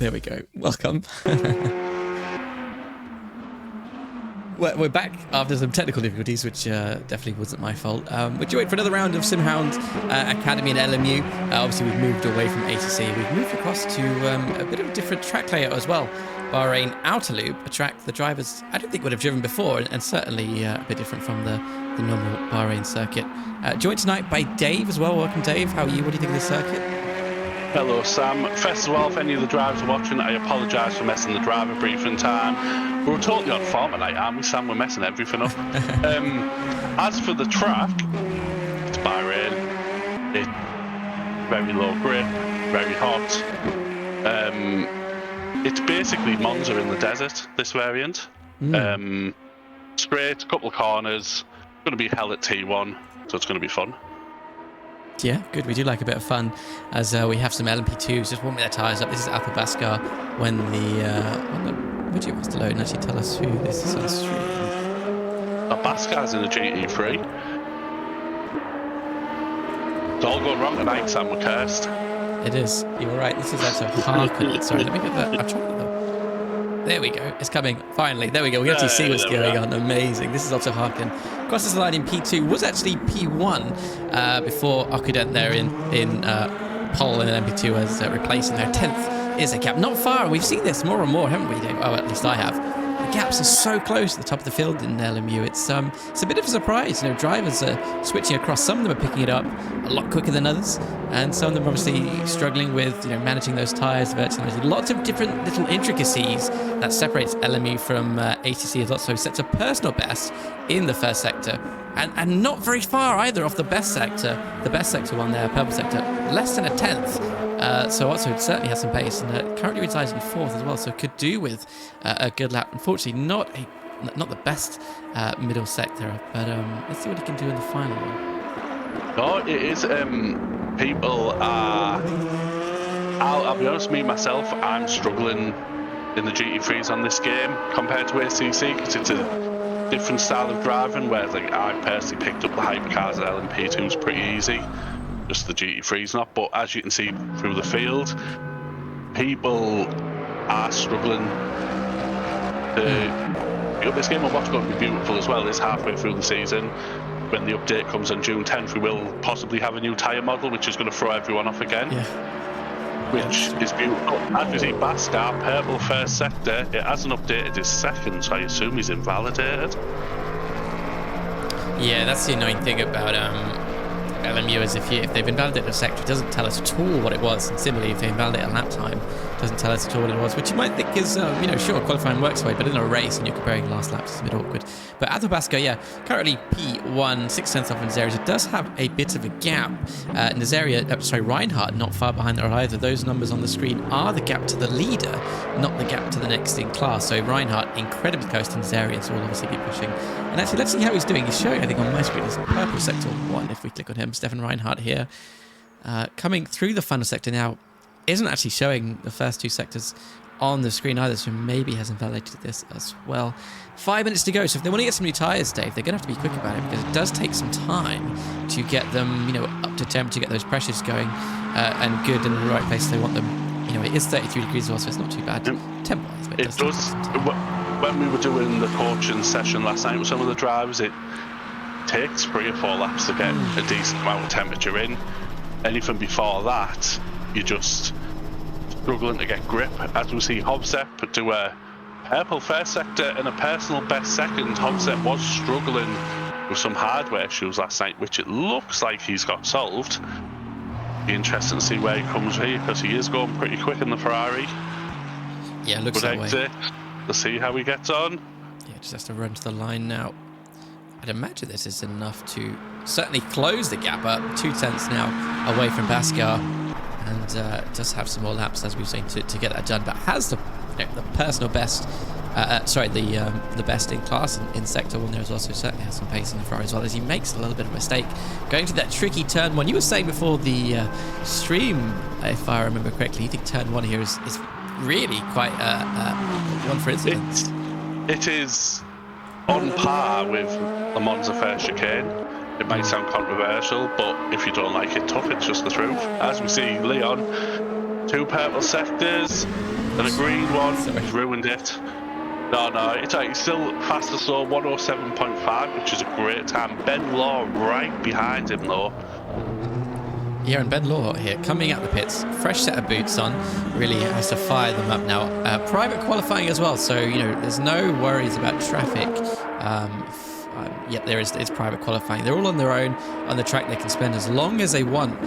There we go. Welcome. We're back after some technical difficulties, which definitely wasn't my fault. Would you wait for another round of SimHound Academy and LMU? Obviously, we've moved away from ATC. We've moved across to a bit of a different track layout as well. Bahrain Outer Loop, a track the drivers I don't think would have driven before, and certainly a bit different from the normal Bahrain circuit. Joined tonight by Dave as well. Welcome, Dave. How are you? What do you think of the circuit? Hello, Sam. First of all, if any of the drivers are watching, I apologise for messing the driver briefing time. We were totally on form tonight, aren't we, Sam? We're messing everything up. As for the track, it's Bahrain. It's very low grip, very hot. It's basically Monza in the desert, this variant. Straight, couple of corners. Going to be hell at T1, so it's going to be fun. Yeah, good. We do like a bit of fun as we have some LMP2s just warming their tyres up. This is Baskar when the video wants to load and actually tell us who this is on stream. Baskar's in the GT3. It's all going wrong tonight, Sam. We're cursed. It is. You're right. This is also Harkin. Sorry, let me get that. I'm trying to get that. There we go. It's coming. Finally. There we go. We actually see what's going on. Amazing. This is also Harkin. Crosses the line in P2. Was actually P1 before oNiD there in pole, and then MP2 as replacing their 10th is a gap. Not far. We've seen this more and more, haven't we, Dave? Oh, at least I have. The gaps are so close to the top of the field in LMU. It's a bit of a surprise. You know, drivers are switching across. Some of them are picking it up a lot quicker than others, and some of them are obviously struggling with managing those tyres, verticalizing. Lots of different little intricacies that separates LMU from ATC. It also sets a personal best in the first sector, and not very far either off the best sector. The best sector one there, purple sector, less than a 10th. So also it certainly has some pace, and currently resides in 4th as well, so could do with a good lap. Unfortunately, not the best middle sector, but let's see what he can do in the final one. No, it is. People are. I'll be honest, me myself, I'm struggling in the GT3s on this game compared to ACC because it's a different style of driving. Whereas I personally picked up the hypercars at LMP2s pretty easy. Just the GT3's not, but as you can see through the field, people are struggling to pick up this game. And what's going to be beautiful as well is halfway through the season, when the update comes on June 10th, we will possibly have a new tyre model, which is going to throw everyone off again. Which is beautiful. As we see Baskar, purple first sector, it hasn't updated his second, so I assume he's invalidated. Yeah, that's the annoying thing about LMU is if they've invalidated a sector, it doesn't tell us at all what it was. And similarly, if they invalidate a lap time, it doesn't tell us at all what it was, which you might think is, sure, qualifying works away, but in a race and you're comparing last laps, it's a bit awkward. But Baskar, yeah, currently P1, 6 tenths off in Zarius. It does have a bit of a gap in this area. Reinhardt not far behind there either. Those numbers on the screen are the gap to the leader, not the gap to the next in class. So Reinhardt incredibly close to Zarius, so we'll obviously be pushing. And actually, let's see how he's doing. He's showing, I think, on my screen, is purple sector 1. If we click on him, Stefan Reinhardt here, coming through the final sector now, isn't actually showing the first 2 sectors on the screen either, so maybe has invalidated this as well. 5 minutes to go, so if they want to get some new tyres, Dave, they're going to have to be quick about it, because it does take some time to get them, up to temp, to get those pressures going and good in the right place they want them. It is 33 degrees as well, so it's not too bad temp-wise, but it does. When we were doing the coaching session last night with some of the drivers, it takes 3 or 4 laps to get a decent amount of temperature in. Anything before that, you're just struggling to get grip. As we see Hobsep do a purple first sector and a personal best second. Hobsep was struggling with some hardware issues last night, which it looks like he's got solved. Be interesting to see where he comes here, because he is going pretty quick in the Ferrari. Yeah, it looks that way. Let's see how he gets on. Yeah, just has to run to the line now. I'd imagine this is enough to certainly close the gap up. 2 tenths now away from Baskar, and does have some more laps, as we've seen, to get that done. But has the personal best, the best in class in sector 1 there as well. So certainly has some pace in the Ferrari as well, as he makes a little bit of a mistake going to that tricky turn 1. You were saying before the stream, if I remember correctly, you think turn 1 here is really quite one for incidents. It is on par with the Monza first chicane. It might sound controversial, but if you don't like it tough, it's just the truth. As we see Leon 2 purple sectors and a green one. Sorry. He's ruined it. No, it's still fastest though, 107.5, which is a great time. Ben Law right behind him though. Yeah, and Ben Law here, coming out the pits, fresh set of boots on, really has to fire them up now. Private qualifying as well, so, there's no worries about traffic. Yep, it's private qualifying. They're all on their own on the track. They can spend as long as they want,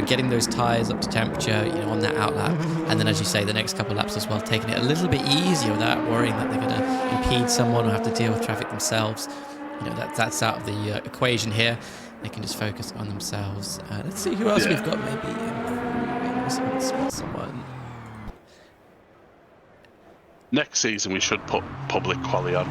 getting those tyres up to temperature, on that outlap. And then, as you say, the next couple of laps as well, taking it a little bit easier without worrying that they're going to impede someone or have to deal with traffic themselves. That's out of the equation here. They can just focus on themselves. Let's see who else we've got maybe improving. Spot someone. Next season we should put public quali on.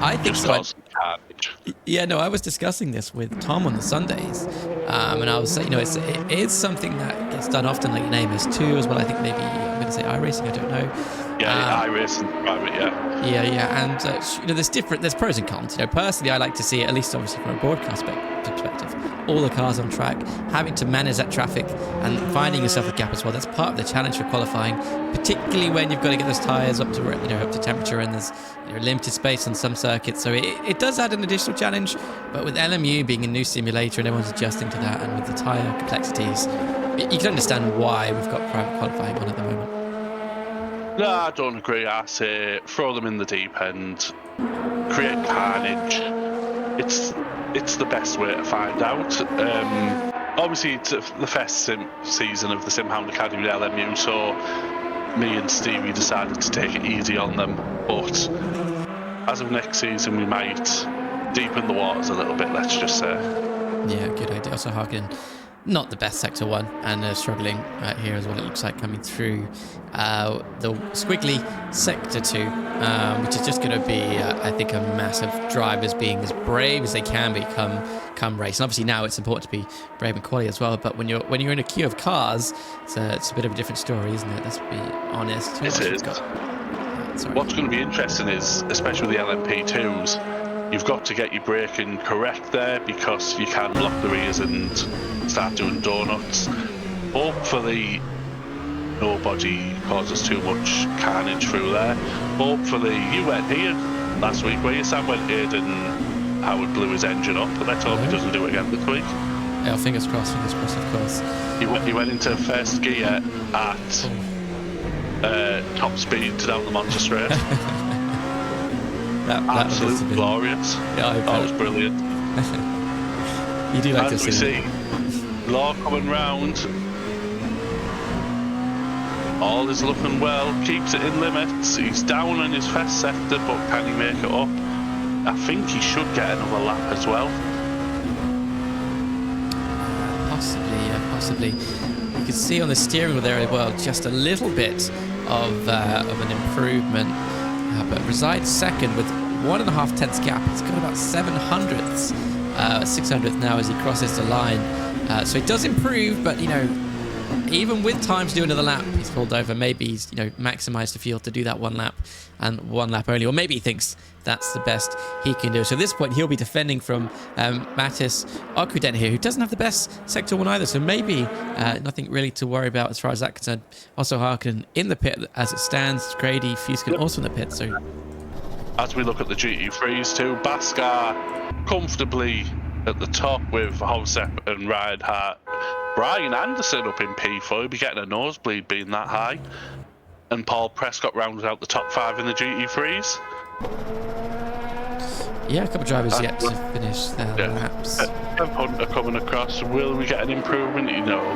I think Just so. cause carnage. Yeah, no, I was discussing this with Tom on the Sundays, and I was saying, it is something that gets done often, like in AMS2 as well. I think maybe I'm going to say iRacing. I don't know. Yeah, iRacing private, yeah. Yeah, and there's pros and cons. Personally, I like to see it, at least obviously from a broadcast perspective, all the cars on track, having to manage that traffic and finding yourself a gap as well. That's part of the challenge for qualifying, particularly when you've got to get those tyres up to temperature, and there's limited space on some circuits. So it does add an additional challenge, but with LMU being a new simulator and everyone's adjusting to that, and with the tyre complexities, you can understand why we've got private qualifying on at the moment. No, I don't agree. I say throw them in the deep end, create carnage. It's the best way to find out. Obviously, it's the first season of the SimHound Academy at LMU, so me and Stevie decided to take it easy on them. But as of next season, we might deepen the waters a little bit, let's just say. Yeah, good idea. Also, Hagen, not the best sector 1, and struggling here as well, it looks like, coming through the squiggly sector 2, which is just going to be, I think, a massive drivers being as brave as they can be come race. And obviously now it's important to be brave and quali as well, but when you're in a queue of cars, it's a bit of a different story, isn't it? Let's be honest. It is. What's going to be interesting is, especially with the LMP2s, you've got to get your braking correct there, because you can block the rears and start doing donuts. Hopefully nobody causes too much carnage through there. Hopefully, you went here last week where you Sam went here and Howard blew his engine up, but let's hope he doesn't do it again this week. Yeah, fingers crossed, of course. He went into first gear at top speed down the Monza Straight. that Absolutely glorious. Yeah, that was brilliant. You do like As to see Law coming round. All is looking well, keeps it in limits. He's down in his first sector, but can he make it up? I think he should get another lap as well. Possibly. You can see on the steering wheel there as well, just a little bit of an improvement. But resides second with 1.5 tenths gap. He's got about 700ths, 600th now as he crosses the line. So it does improve, but even with time to do another lap, he's pulled over. Maybe he's maximised the fuel to do that one lap and one lap only, or maybe he thinks that's the best he can do. So at this point, he'll be defending from Mattis Okuden here, who doesn't have the best sector 1 either. So maybe nothing really to worry about as far as that concerned. Also, Harkin in the pit as it stands. Grady, Fuskin also in the pit. So as we look at the GT3s too, Baskar comfortably at the top with Hosep and Reinhardt. Brian Anderson up in P4, he'll be getting a nosebleed being that high. And Paul Prescott rounded out the top 5 in the GT3s. Yeah, a couple of drivers yet to finish their laps. Kev Hunter coming across. Will we get an improvement?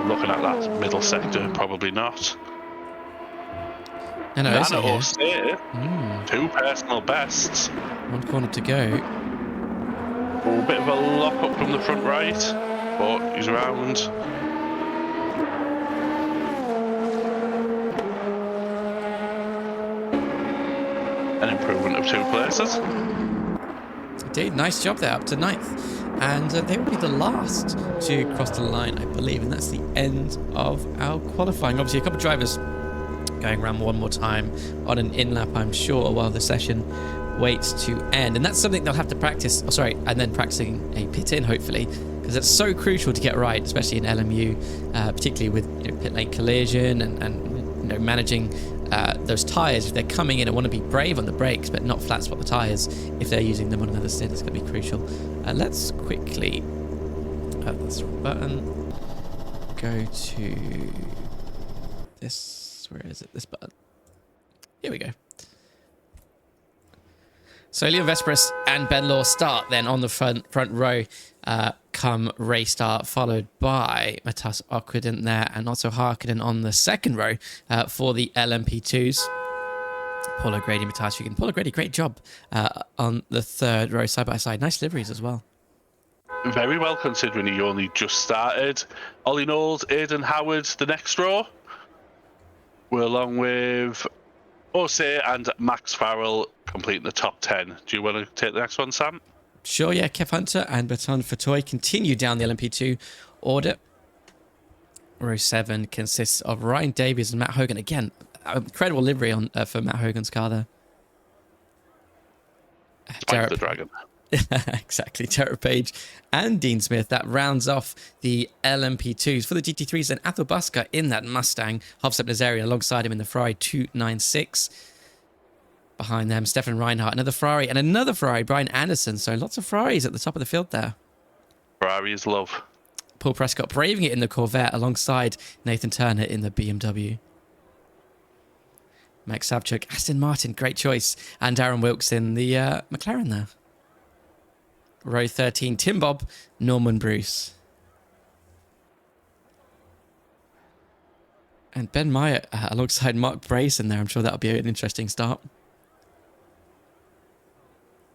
Looking at that middle sector, probably not. No, Nana O'Say, 2 personal bests. 1 corner to go. A bit of a lock up from the front right, but he's round. An improvement of 2 places. Indeed, nice job there, up to 9th. And they will be the last to cross the line, I believe, and that's the end of our qualifying. Obviously, a couple of drivers going around one more time on an in-lap, I'm sure, while the session waits to end. And that's something they'll have to practice, and then practicing a pit-in, hopefully, because it's so crucial to get right, especially in LMU, particularly with pit lane collision and managing those tyres. If they're coming in and want to be brave on the brakes, but not flat spot the tyres, if they're using them on another stint, it's going to be crucial. Let's quickly, that's the wrong button, go to this, where is it, this button. Here we go. So Leon Vesperis and Ben Law start then on the front row come race start, followed by Matas Okwident there, and also Harkonnen on the second row for the LMP2s. Paul O'Grady, Matas Fugan. Paul O'Grady, great job on the third row, side by side. Nice liveries as well. Very well, considering he only just started. Ollie Knowles, Aidan Howard, the next row. We're along with Ose and Max Farrell completing the top 10. Do you want to take the next one, Sam? Sure, yeah. Kev Hunter and Baton Fatoy continue down the LMP2 order. Row 7 consists of Ryan Davies and Matt Hogan. Again, incredible livery on for Matt Hogan's car there. Spike the Dragon. Exactly. Jared Page and Dean Smith. That rounds off the LMP2s. For the GT3s, then Athel Busker in that Mustang. Hovsep Nazarian alongside him in the Ferrari 296. Behind them, Stefan Reinhardt, another Ferrari, and another Ferrari, Brian Anderson. So lots of Ferraris at the top of the field there. Ferrari is love. Paul Prescott braving it in the Corvette alongside Nathan Turner in the BMW. Max Savchuk, Aston Martin, great choice. And Darren Wilkes in the McLaren there. Row 13, Tim Bob, Norman Bruce. And Ben Meyer alongside Mark Brayson there. I'm sure that'll be an interesting start.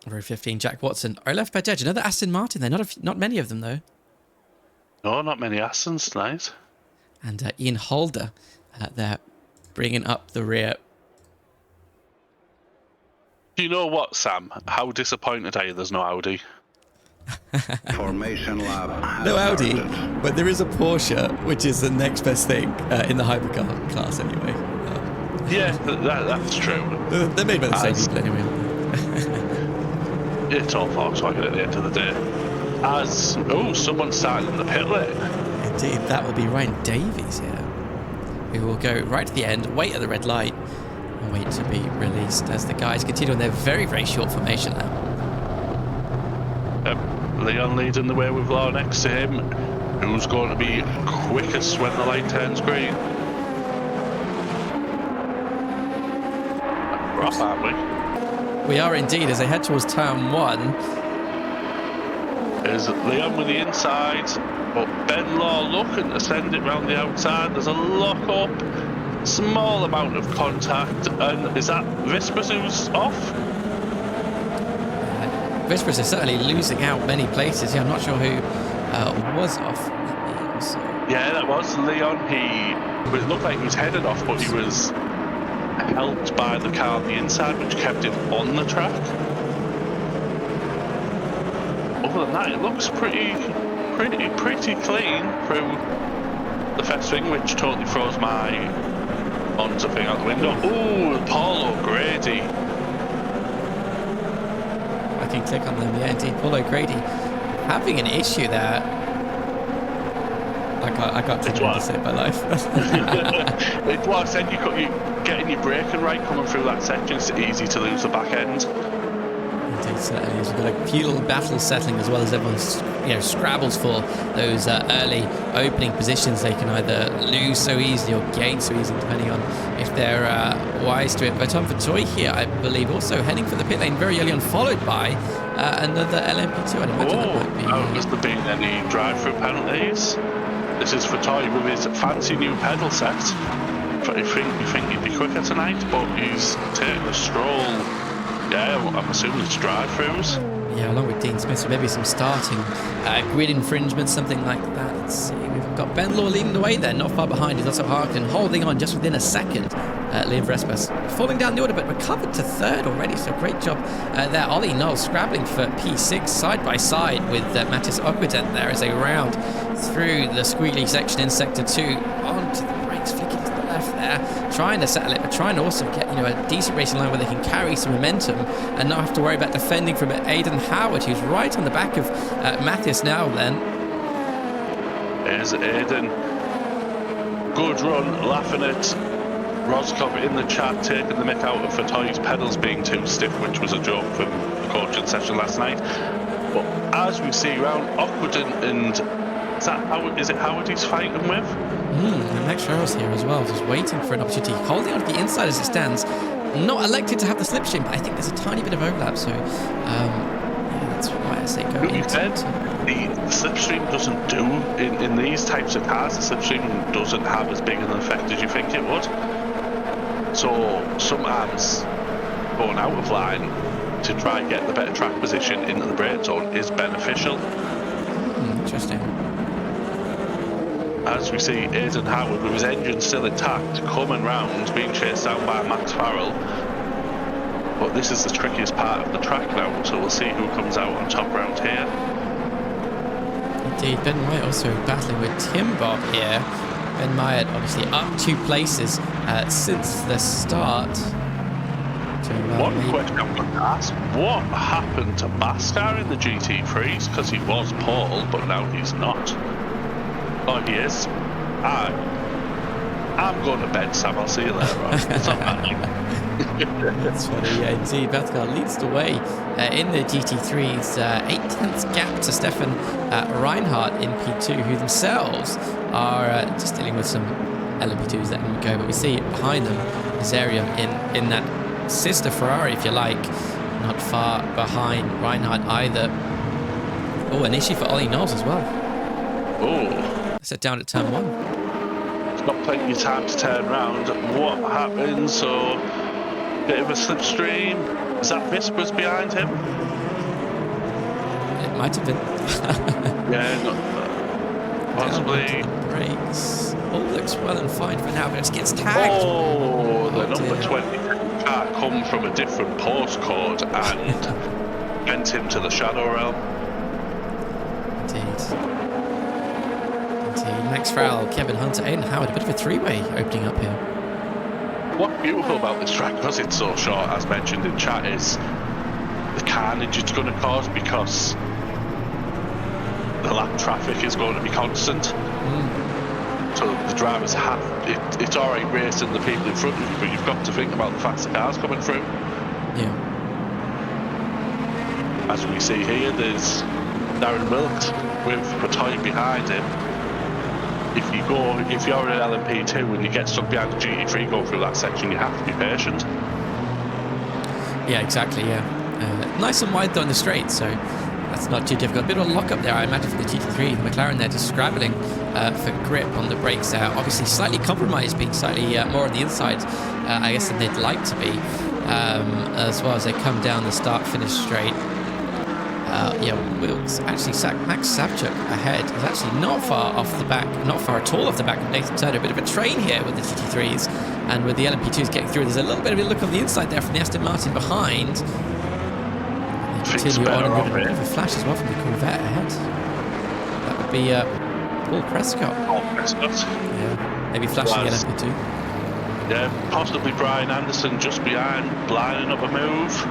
Row 15, Jack Watson. Olaf Bajaj, another Aston Martin there. Not many of them, though. No, not many Astons tonight. And Ian Holder there, bringing up the rear. Do you know what, Sam? How disappointed are you there's no Audi? Formation lab. No Audi, but there is a Porsche, which is the next best thing in the hypercar class anyway. Yeah, that's true. They're made by the same people anyway. It's all Volkswagen at the end of the day. Someone started in the pit lane. Indeed, that will be Ryan Davies here, who will go right to the end, wait at the red light, and wait to be released as the guys continue on their very, very short formation now. Leon leading the way with Law next to him. Who's going to be quickest when the light turns green? We're off, aren't we? We are indeed, as they head towards turn 1. There's Leon with the inside, but Ben Law looking to send it round the outside. There's a lock up, small amount of contact, and is that Vespers who's off? Vespers is certainly losing out many places. Yeah, I'm not sure who was off. Yeah, that was Leon. It looked like he was headed off, but he was helped by the car on the inside, which kept him on the track. Other than that, it looks pretty clean through the first thing, which totally throws my Monza thing out the window. Ooh, Paul O'Grady. I can click on them. Yeah, indeed, Paul O'Grady having an issue there. I can't take it to save my life. It was. Then you getting your braking right coming through that section. It's easy to lose the back end. Indeed, certainly. We've got a feudal battle settling as well as everyone, scrabbles for those early opening positions. They can either lose so easily or gain so easily, depending on if they're wise to it. But Tom Fatoy here, I believe, also heading for the pit lane very early on, followed by another LMP2. I'd imagine that might be. Has there been any drive-through penalties? This is Fatoy with his fancy new pedal set. You think he'd be quicker tonight, but he's taking a stroll. Yeah, I'm assuming it's drive-throughs. Yeah, along with Dean Smith, so maybe some starting grid infringements, something like that. Let's see. We've got Ben Law leading the way there, not far behind. He's also Harkin holding on just within a second. Liam Vespers falling down the order, but recovered to third already, so great job there. Ollie Knowles scrabbling for P6 side by side with Mattis Okwident there as they round through the squealy section in Sector 2 onto the brakes, flicking to the left there, trying to settle it, but trying to also get a decent racing line where they can carry some momentum and not have to worry about defending from Aidan Howard, who's right on the back of Mattis now then. There's Aidan. Good run, laughing at Roscoe in the chat taking the mick out of Fatoy's pedals being too stiff, which was a joke from the coaching session last night. But as we see around Ockwood and is it Howard he's fighting with? And Max Farrell's here as well, just waiting for an opportunity, holding on to the inside as it stands. Not elected to have the slipstream, but I think there's a tiny bit of overlap, so yeah, that's why I say go into the slipstream doesn't do in these types of cars. The slipstream doesn't have as big an effect as you think it would. So sometimes going out of line to try and get the better track position into the brake zone is beneficial. Interesting. As we see Aidan Howard with his engine still intact, coming round, being chased down by Max Farrell. But this is the trickiest part of the track now, so we'll see who comes out on top round here. Indeed, Ben Wyatt also battling with Tim Bob here. Ben Wyatt obviously up 2 places since the start. One question I'm going to ask, what happened to Mascar in the GT3s? Because he was pole, but now he's not. Oh, he is. I'm going to bed, Sam. I'll see you later on. It's not happening. That's funny, yeah, indeed. Bathgar leads the way in the GT3s. 8/10 gap to Stefan Reinhardt in P2, who themselves are just dealing with some LMP2s letting them go. But we see behind them Zerium in that sister Ferrari, if you like, not far behind Reinhardt either. Oh, an issue for Ollie Knowles as well. Oh. Set down at turn 1. It's got plenty of time to turn around. What happens? So, bit of a slipstream. Is that Vispers behind him? It might have been. Yeah, not possibly. Brakes. All looks well and fine for now, but it gets tagged. Oh, the number 20 car come from a different postcode and went into the Shadow Realm. Indeed. Max Farrell, Kevin Hunter, Aidan Howard, a bit of a 3-way opening up here. What's beautiful about this track, because it's so short, as mentioned in chat, is the carnage it's going to cause, because the lap traffic is going to be constant. So the drivers have it's alright racing the people in front of you, but you've got to think about the faster cars coming through. Yeah. As we see here, there's Darren Wilkes with Patoy behind him. If you're in LMP2 and you get stuck behind the GT3 going through that section, you have to be patient. Yeah, exactly, yeah. Nice and wide though in the straight, so that's not too difficult. A bit of a lock up there, I imagine, for the GT3. The McLaren there just scrabbling for grip on the brakes there. Obviously slightly compromised, being slightly more on the inside, I guess, than they'd like to be. As well as they come down the start-finish straight. Yeah, Wilkes actually Max Savchuk ahead is actually not far off the back, not far at all off the back of Nathan Turner. A bit of a train here with the GT3s, and with the LMP2s getting through. There's a little bit of a look on the inside there from the Aston Martin behind. They continue on, and a bit of a flash as well from the Corvette ahead. That would be Paul Prescott. Paul Prescott. Yeah, maybe flashing the LMP2. Yeah, possibly Brian Anderson just behind, lining up a move.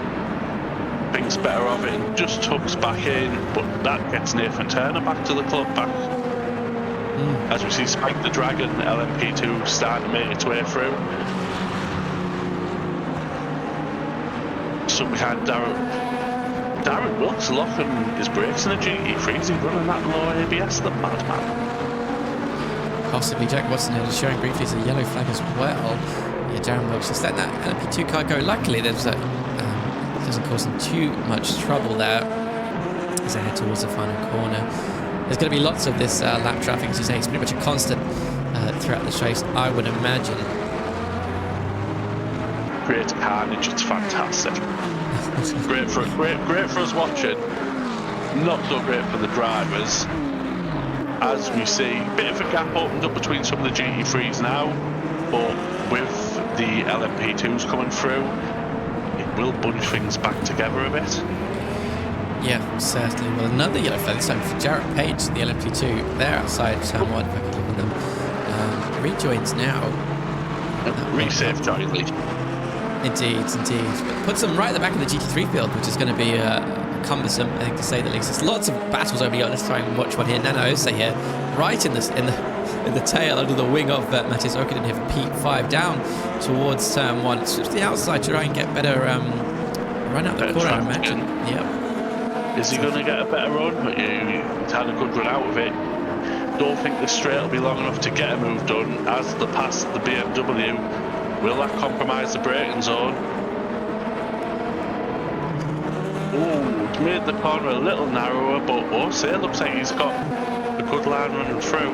Thinks better of it and just tucks back in, but that gets Nathan Turner back to the club back. As we see Spike the Dragon, LMP2 starting to make its way through. So behind Darren Wilkes locking his brakes in the GT3. Is he running that low ABS, the madman? Possibly. Jack Watson here just showing briefly as a yellow flag as well. Yeah, Darren Wilkes just letting that LMP2 car go. Luckily, there's doesn't cause them too much trouble there as they head towards the final corner. There's going to be lots of this lap traffic, as you say. It's pretty much a constant throughout the race, I would imagine. Great carnage, it's fantastic. great for us watching. Not so great for the drivers. As we see, a bit of a gap opened up between some of the GT3s now, but with the LMP2s coming through, will bunch things back together a bit. Yeah, certainly. Well, another yellow flag, this time for Jarrett Page, the LMP2. They're outside turn 1, if I could look at them. Rejoins now. Resafe jointly. Indeed. But puts them right at the back of the GT3 field, which is going to be cumbersome, I think, to say the least. There's lots of battles over here. Let's try and watch one here. Nano Ose here, right in the in the tail under the wing of Matthias Okinen here for P5 down towards turn 1. Switch to the outside to try and get better run out the corner, I imagine. Yep. Is he going to get a better run? He's had a good run out of it. Don't think the straight will be long enough to get a move done. As the pass the BMW, will that compromise the braking zone? Oh, it's made the corner a little narrower, but it looks like he's got a good line running through.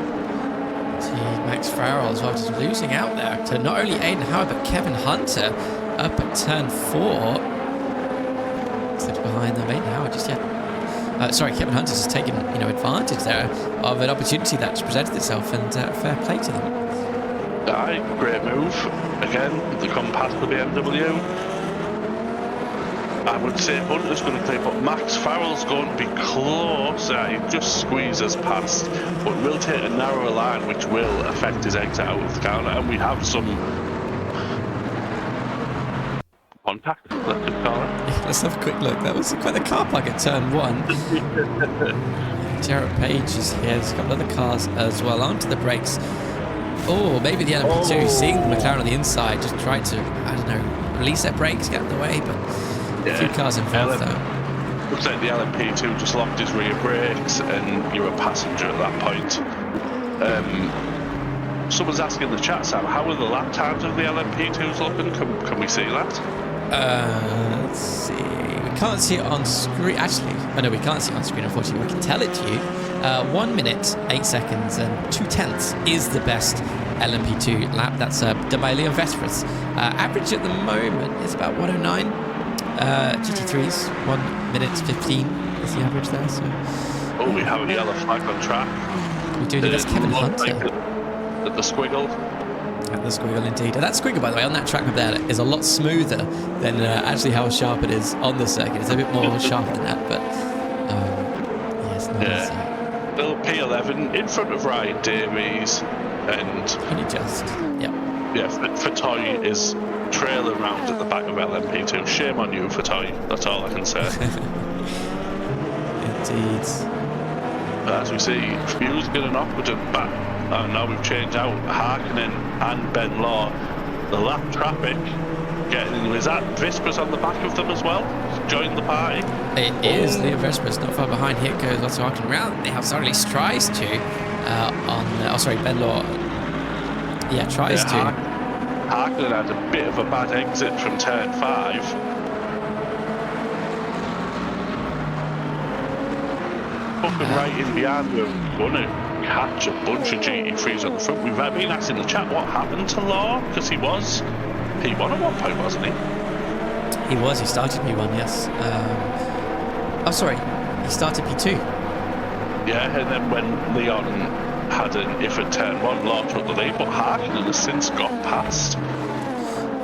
Max Farrell as well, just losing out there to not only Aiden Howard but Kevin Hunter up at turn 4. Slipped behind them. Aiden Howard just yet. Kevin Hunter's just taken advantage there of an opportunity that's presented itself, and fair play to them. Aye, great move. Again, they come past the BMW. I would say Hunter's going to play, but Max Farrell's going to be close. He just squeezes past, but will take a narrower line, which will affect his exit out of the counter. And we have some contact, let's call it. Let's have a quick look. That was quite the car park at turn 1. Jarrett Page is here. There's a couple other cars as well. Onto the brakes. Oh, maybe the LMP2 seeing the McLaren on the inside just tried to, I don't know, release their brakes, get out of the way, but a few cars in front though. Looks like the LMP2 just locked his rear brakes and you're a passenger at that point. Someone's asking in the chat, Sam, how are the lap times of the LMP2s looking? Can we see that? Let's see. We can't see it on screen. Actually, no, we can't see it on screen, unfortunately. We can tell it to you. 1 minute, 8 seconds, and 2/10 is the best LMP2 lap. That's done by Leon Vespers. Average at the moment is about 109. GT3s, 1 minute 15 is the average there. So. Oh, we have a yellow flag on track. We do. That's Kevin Hunter. At the squiggle. At the squiggle, indeed. And that squiggle, by the way, on that track map there is a lot smoother than actually how sharp it is on the circuit. It's a bit more sharp than that, but yes, nice. Little P11 in front of Ryan Davies, and only just, yeah. Fatoy is trailing round at the back of LMP2. Shame on you, Fatoy. That's all I can say. Indeed. As we see, Fuse getting off with a back. Now we've changed out Harkonnen and Ben Law. The lap traffic getting, is that Vespers on the back of them as well? Join the party? It is Leo Vespers, not far behind. Here goes lots of Harkonnen round. They have suddenly tries to Ben Law. Yeah, tries to. Harkonnen had a bit of a bad exit from turn 5. Fucking right in behind, we're gonna catch a bunch of GT3s on the front. We've been asked in the chat what happened to Law, because he was P1 at one point, wasn't he? He was, he started P1, yes. He started P2. Yeah, and then when Leon had an if at turn 1, Law took the lead, but Harkonnen has since got past.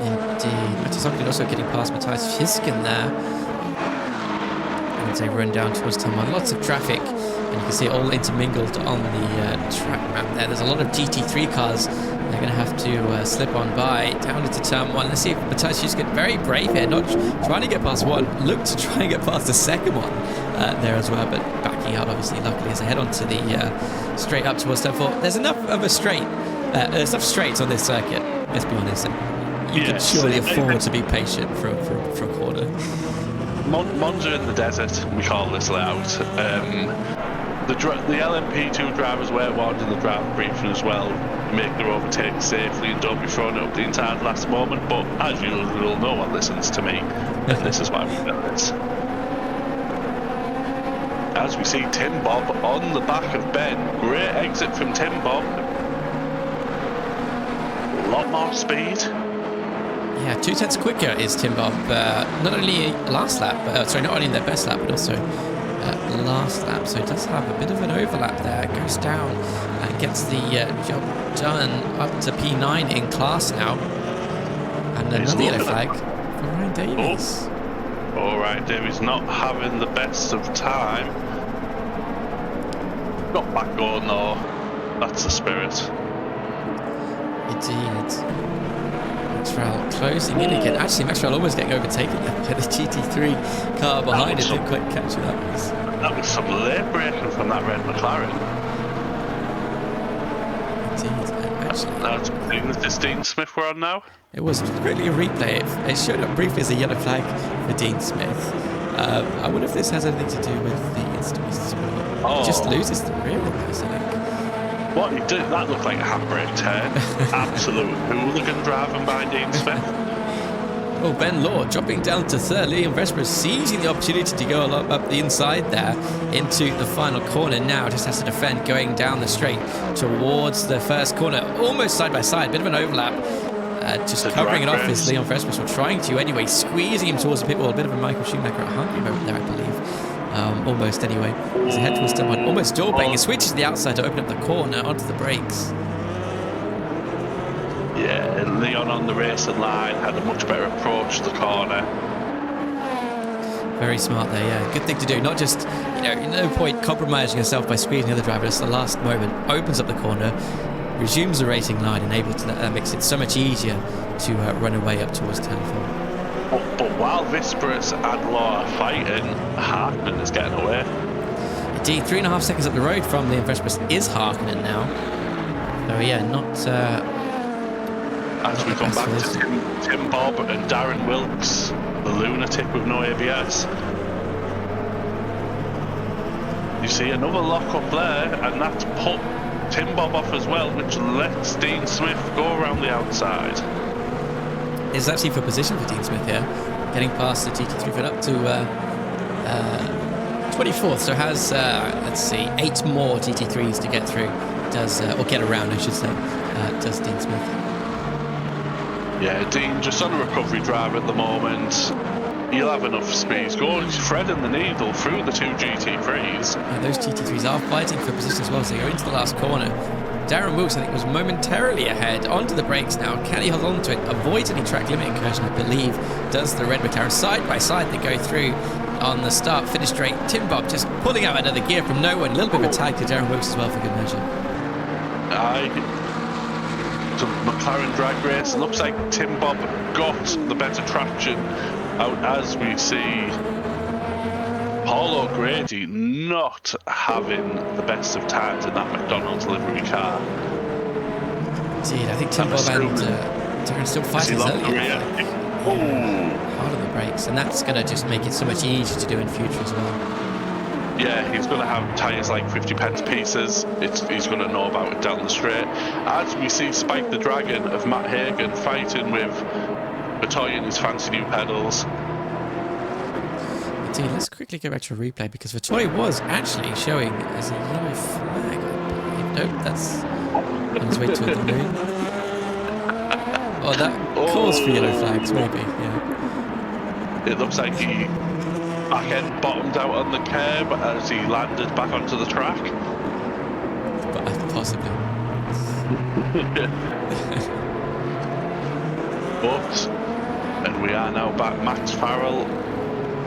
Indeed. Matthias Okinen also getting past Matthias Fiskin there. And they run down towards turn 1. Lots of traffic. And you can see it all intermingled on the track map there. There's a lot of GT3 cars they're going to have to slip on by down into turn 1. Let's see if Matthias Fiskin, very brave here, not trying to get past one, look to try and get past the second one there as well, but backing out obviously luckily as I head on to the straight up towards turn 4. There's enough of a straight, there's enough straights on this circuit, let's be honest. You can surely afford to be patient for a corner. Monza in the desert, we call this layout. The LMP2 drivers were warned in the driver briefing as well, make their overtake safely and don't be thrown up the entire last moment, but as usual, no one listens to me, and this is why we do this. As we see Tim Bob on the back of Ben, great exit from Tim Bob. A lot more speed. Yeah, 2/10 quicker is Tim Bob. Not only last lap, not only in their best lap, but also last lap. So it does have a bit of an overlap there. Goes down and gets the job done up to P9 in class now. And another yellow flag for Ryan Davies. Oh, Ryan Davies not having the best of time. Got back going though. That's the spirit. Indeed. Maxwell closing in again. Actually, Maxwell almost getting overtaken there by the GT3 car behind it. Didn't quite catch it up. That was some late braking from that red McLaren. Actually, Is this Dean Smith we're on now? it was quickly a replay. It showed up briefly as a yellow flag for Dean Smith. I wonder if this has anything to do with the instant as well. He just loses the rear almost, I think. What he did, that looked like a handbrake turn. Absolute hooligan driving by Dean Smith. Oh, Ben Law dropping down to third. Liam Vespers seizing the opportunity to go up the inside there into the final corner. Now just has to defend going down the straight towards the first corner. Almost side by side. Bit of an overlap. Just covering it off as Liam Vespers were trying to anyway. Squeezing him towards the pit wall. A bit of a Michael Schumacher at Hungary moment there, I believe. Almost anyway. As a head towards turn one. Almost door bang. He switches to the outside to open up the corner onto the brakes. Yeah, Leon on the racing line had a much better approach to the corner. Very smart there, yeah. Good thing to do. Not just, no point compromising yourself by squeezing the other driver. It's the last moment. Opens up the corner, resumes the racing line, and able to that makes it so much easier to run away up towards turn 4. But while Vespers and Law are fighting, Hartman is getting away. Indeed, 3.5 seconds up the road from Liam Vespers is Harkonnen now. So yeah, not. As we come back to Tim Bob and Darren Wilkes, the lunatic with no ABS. You see another lock up there, and that's put Tim Bob off as well, which lets Dean Smith go around the outside. It's actually for position for Dean Smith here, getting past the GT3 foot up to 24th, so has, let's see, 8 more GT3s to get through, or get around, I should say, does Dean Smith. Yeah, Dean just on a recovery drive at the moment. He'll have enough speed. He's threading the needle through the 2 GT3s. Yeah, those GT3s are fighting for position as well, so they go into the last corner. Darren Wilkes, I think, was momentarily ahead. Onto the brakes now. Can he hold on to it? Avoids any track limit incursion, I believe. Does the red McLaren side by side. They go through on the start, finish straight. Tim Bob just pulling out another gear from nowhere. A little bit of a tag to Darren Wilkes as well for good measure. The McLaren drag race. Looks like Tim Bob got the better traction out as we see Paul O'Grady not having the best of times in that McDonald's livery car. Indeed, I think Tim Bob and Darren still fighting early. Hard on the brakes, and that's going to just make it so much easier to do in future as well. Yeah, he's going to have tyres like 50 pence pieces. He's going to know about it down the straight. As we see Spike the Dragon of Matt Hagan fighting with Batoy in his fancy new pedals. Indeed, let's quickly go back to a replay because Batoy was actually showing as a yellow flag, I believe. Nope, that's on his way to the moon. Oh, that calls for yellow flags, maybe, yeah. It looks like he back end bottomed out on the curb as he landed back onto the track. Possibly. But, and we are now back. Max Farrell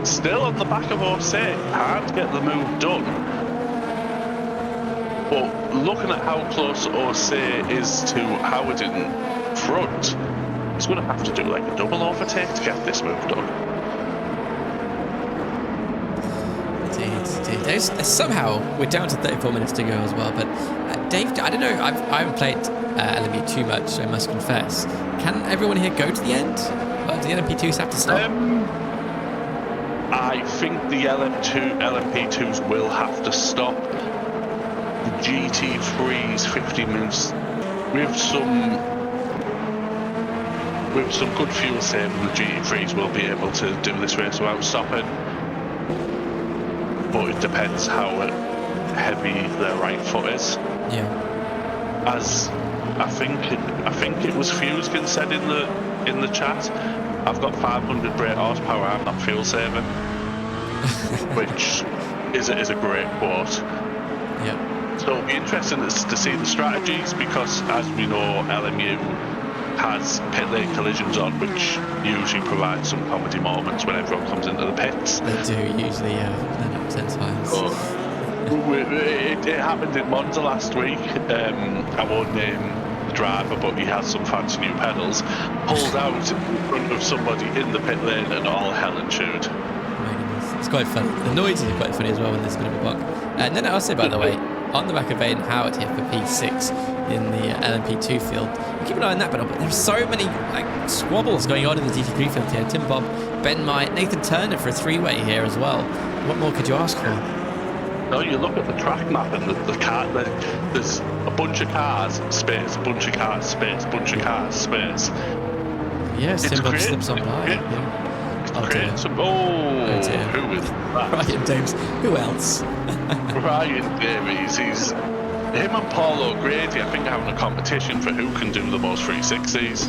still on the back of OC. Can't get the move done. But looking at how close OC is to Howard in front, he's going to have to do like a double overtake to get this move done. Somehow we're down to 34 minutes to go as well, but Dave, I don't know, I haven't played LMU too much, so I must confess. Can everyone here go to the end? Or do the LMP2s have to stop? I think the LMP2s will have to stop. The GT3s 15 minutes with some good fuel saving, the GT3s will be able to do this race without stopping. But it depends how heavy their right foot is. Yeah. As I think it was Fuskin said in the chat, I've got 500 brake horsepower. I'm not fuel saving, which is a great quote. Yeah. So it'll be interesting to see the strategies because, as we know, LMU has pit lane collisions on, which usually provides some comedy moments when everyone comes into the pits. They do usually, yeah, 10 times. It happened in Monza last week. I won't name the driver, but he has some fancy new pedals. Pulled out in front of somebody in the pit lane, and all hell ensued. It's quite funny. The noises are quite funny as well when there's a bit of a buck. And then I'll say, by the way, on the back of Baden Howard here for P6, in the LMP2 field. We'll keep an eye on that, but there's so many like squabbles going on in the GT3 field here. Tim Bob, Ben Might, Nathan Turner for a three-way here as well. What more could you ask for? No, you look at the track map and the car. There's a bunch of cars, space, bunch of cars, space, bunch of cars, space. Yes, Tim Bob slips on by. Yeah. Who is that? Ryan Davies. Who else? Ryan Davies. Him and Paul O'Grady, I think, having a competition for who can do the most 360s.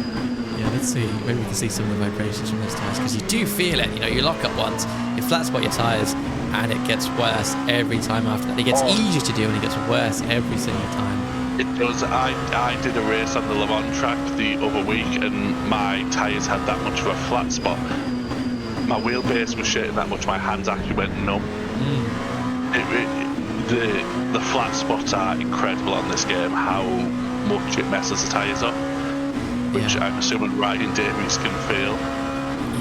Yeah, let's see. Maybe we can see some of the vibrations from those tyres, because you do feel it. You know, you lock up once, you flat spot your tyres, and it gets worse every time after that. It gets easier to do, and it gets worse every single time. It does. I did a race on the Le Mans track the other week, and my tyres had that much of a flat spot. My wheelbase was shaking that much, my hands actually went numb. The flat spots are incredible on this game, how much it messes the tyres up, which I'm assuming Ryan Davies can feel.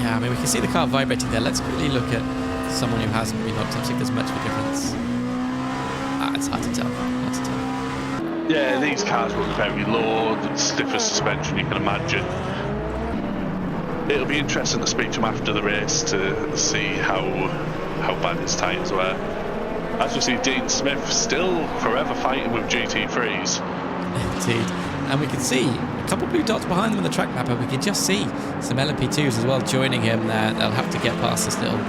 Yeah, I mean, we can see the car vibrating there. Let's quickly look at someone who hasn't been locked up, see if there's much of a difference. It's hard to tell. Hard to tell. Yeah, these cars run very low, the stiffest suspension you can imagine. It'll be interesting to speak to him after the race to see how bad his tyres were. As we see, Dean Smith still forever fighting with GT3s. Indeed. And we can see a couple of blue dots behind them on the track map, and we can just see some LMP2s as well joining him there. They'll have to get past this little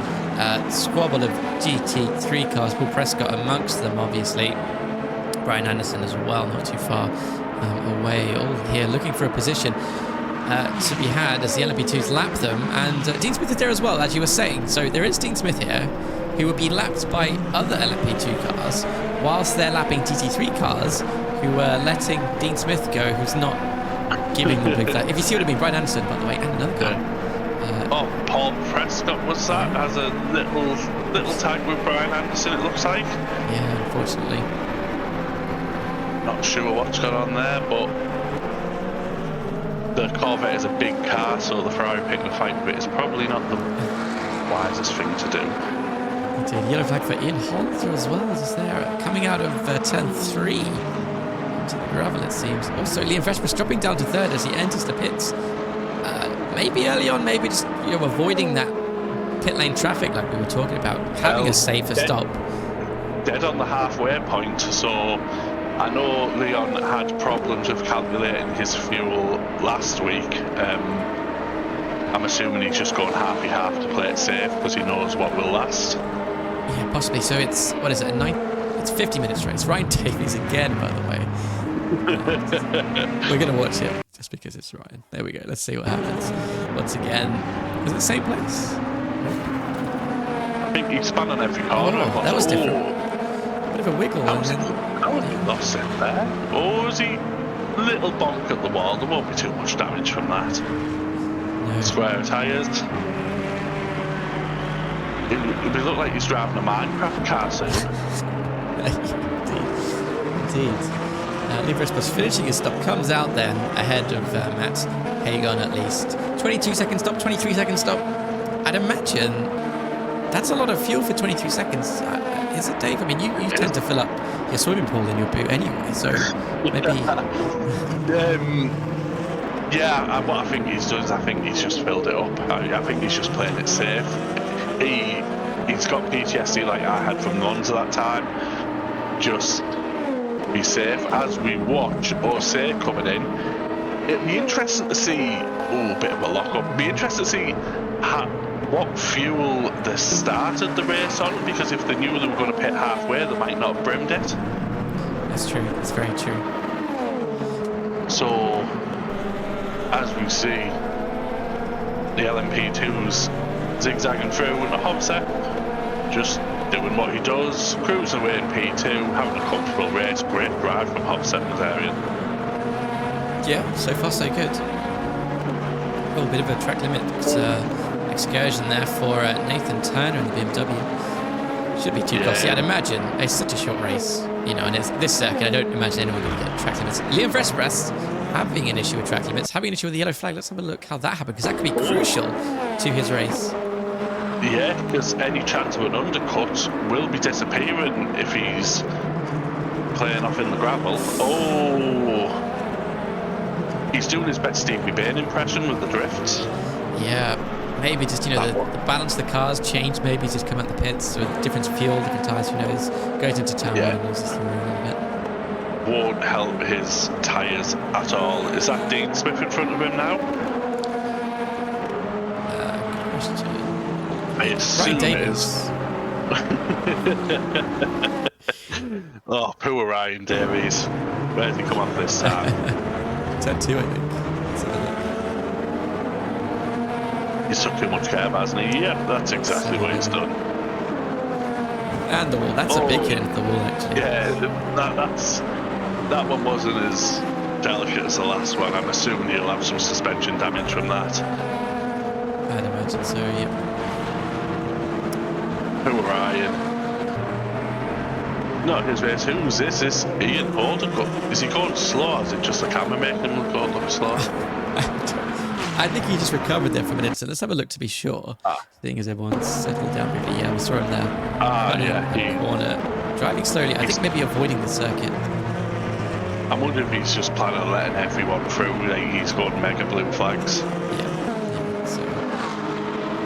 squabble of GT3 cars. Paul Prescott amongst them, obviously. Brian Anderson as well, not too far away. All here looking for a position to be had as the LMP2s lap them, and Dean Smith is there as well, as you were saying. So there is Dean Smith here, who will be lapped by other LMP2 cars, whilst they're lapping GT3 cars, who are letting Dean Smith go, who's not giving them big flag. If you see what I mean, Brian Anderson, by the way, and another car. Paul Prescott was that, has a little tag with Brian Anderson, it looks like. Yeah, unfortunately. Not sure what's going on there, but the Corvette is a big car, so the Ferrari picking a fight with it is probably not the wisest thing to do. Indeed. Yellow flag for Ian Holter as well, is there, coming out of turn 3 into the gravel, it seems. Also, Liam Vespers dropping down to third as he enters the pits. Maybe early on, maybe just avoiding that pit lane traffic like we were talking about, having a safer stop. Dead on the halfway point, so I know Leon had problems with calculating his fuel last week. I'm assuming he's just going half to play it safe because he knows what will last. Yeah, possibly. So it's, what is it, it's 50 minutes race. Ryan Davies again, by the way. We're going to watch it just because it's Ryan. There we go. Let's see what happens. Once again, is it the same place? I think he spun on every corner. Oh, that was different. Bit of a wiggle. He lost it there. Or is he little bonk at the wall? There won't be too much damage from that. No. Square tyres. It look like he's driving a Minecraft car soon. Indeed. Liam Vespers finishing his stop, comes out then ahead of Matt Hagon at least. 22 second stop, 23 second stop. I'd imagine that's a lot of fuel for 23 seconds. Is it, Dave? I mean, you tend to fill up your swimming pool in your boot anyway, so maybe... yeah, what I think he's done is I think he's just filled it up. I think he's just playing it safe. He's got PTSD like I had from Monza that time. Just be safe. As we watch Osei coming in, it'd be interesting to see... Oh, bit of a lock-up. It'd be interesting to see what fuel they started the race on, because if they knew they were going to pit halfway, they might not have brimmed it. That's true. That's very true. So, as we see, the LMP2's zigzagging through, and the Hobbser just doing what he does, cruising away in P2, having a comfortable race. Great drive from Hobbser in this area. Yeah, so far so good. A little bit of a track limit excursion there for Nathan Turner in the BMW. Should be too costly, I'd imagine. It's such a short race, you know, and it's this circuit. I don't imagine anyone going to get track limits. Liam Vespers having an issue with track limits, having an issue with the yellow flag. Let's have a look how that happened, because that could be crucial to his race. Yeah, because any chance of an undercut will be disappearing if he's playing off in the gravel. Oh, he's doing his best Stevie Bain impression with the drifts. Yeah, maybe just, you know, the balance of the cars changed. Maybe he's just come out the pits with different fuel, different tyres, who knows. Goes into town and loses the room a little bit. Won't help his tyres at all. Is that Dean Smith in front of him now? Good question. I assume it is. Oh, poor Ryan Davies. Where did he come off this time? Turn 2, I think. He's took too much care, hasn't he? Yeah, that's exactly what he's done. And the wall. That's a big hit into the wall, actually. Yeah, that one wasn't as delicate as the last one. I'm assuming he'll have some suspension damage from that. I'd imagine so, yeah. Poor Ryan. Not his race. Who's this? Is Ian Holden? Is he going slow? Is it just the camera making him look slow? I think he just recovered there from an instant. Let's have a look to be sure. Seeing as everyone's settled down briefly. Yeah, we saw him there. Corner. Driving slowly. I think maybe avoiding the circuit. I'm wondering if he's just planning on letting everyone through. Like he's got mega blue flags. Yeah. So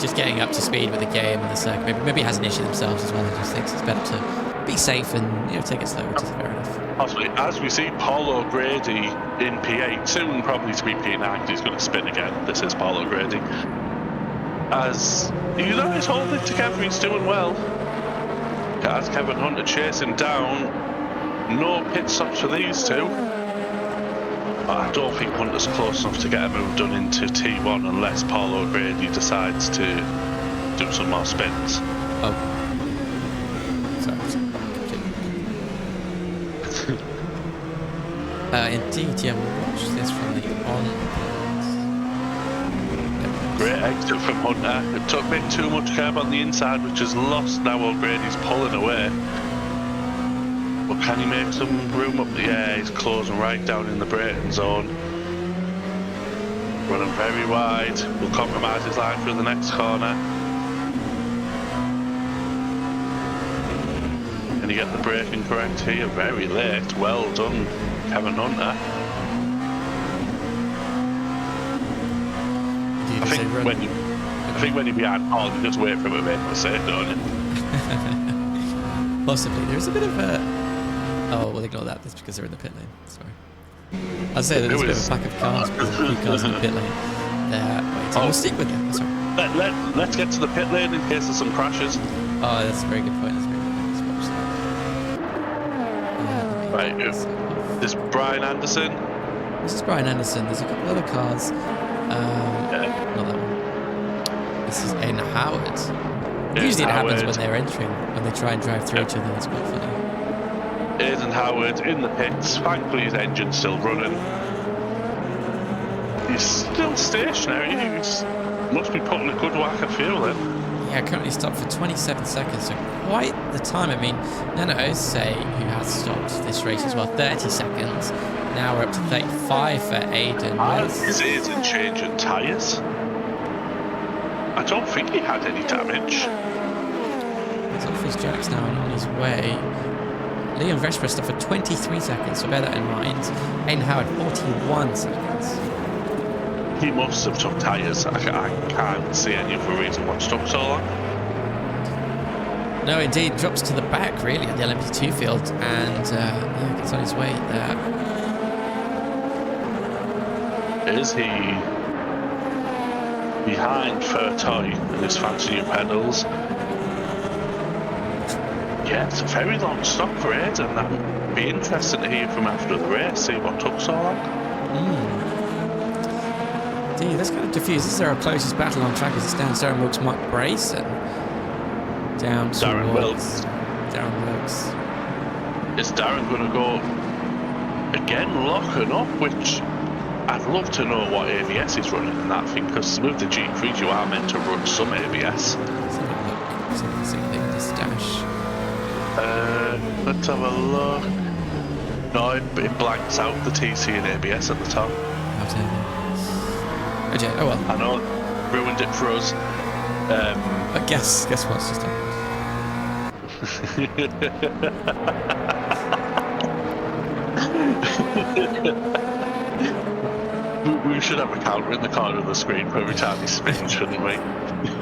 just getting up to speed with the game and the circuit. Maybe he has an issue themselves as well. He just thinks it's better to be safe and, you know, take it slow, which is fair enough. Possibly. As we see Paul O'Grady in P8, soon probably to be P9, he's going to spin again. This is Paul O'Grady. As you know, he's holding it together, he's doing well. As Kevin Hunter chasing down, no pit stops for these two. I don't think Hunter's close enough to get a move done into T1 unless Paul O'Grady decides to do some more spins. Oh. Sorry. Indeed, yeah, we'll watch this from the on. Great exit from Hunter. It took a bit too much curb on the inside, which is lost now. O'Grady's pulling away. But can he make some room up? Yeah, he's closing right down in the braking zone. Running very wide. Will compromise his line through the next corner. Can he get the braking correct here? Very late. Well done, Kevin Hunter. I think when you're behind Paul, you just wait for him to make a mistake, don't you? Possibly. There's a bit of a... Oh, we'll ignore that. That's because they're in the pit lane. Sorry. I'd say that there's a bit of a pack of cars, because there's a few cars in the pit lane. They're waiting. We'll stick with them. Sorry. Let's get to the pit lane in case there's some crashes. Oh, that's a very good point. That's a very good point. Let's watch that. Right, this is Brian Anderson. This is Brian Anderson. There's a couple other cars. Not that one. This is Aiden Howard. Usually it happens when they're entering, when they try and drive through each other. That's quite funny. Aiden Howard in the pits. Thankfully his engine's still running. He's still stationary. He must be putting a good whack of fuel in. Yeah, currently stopped for 27 seconds, so quite the time. I mean, Nana Osei, who has stopped this race as well, 30 seconds. Now we're up to 35 for Aiden. Is Aiden changing tyres? I don't think he had any damage. He's off his jacks now and on his way. Leon Vesper stopped for 23 seconds, so bear that in mind. Aiden Howard, 41 seconds. He must have took tyres. I can't see any other reason why it took so long. No, indeed, drops to the back really at the LMP2 field and yeah, gets on his way there. Is he behind Furtoy and his fancy new pedals? Yeah, it's a very long stop for Aiden. That'd be interesting to hear from after the race, see what took so long. Indeed, that's kind of diffused. This is our closest battle on track as it stands. Darren Wilkes, Mark Brayson. Down to Darren Wilkes. Darren Wilkes. Is Darren going to go again locking up, which I'd love to know what ABS he's running in that thing, because with the G3 you are meant to run some ABS. Let's have a look. See if there's anything in this dash. Let's have a look. No, it blanks out the TC and ABS at the top. Okay, oh well. I know, ruined it for us. But guess what's just happened. We should have a counter in the corner of the screen for every time he spins, shouldn't we?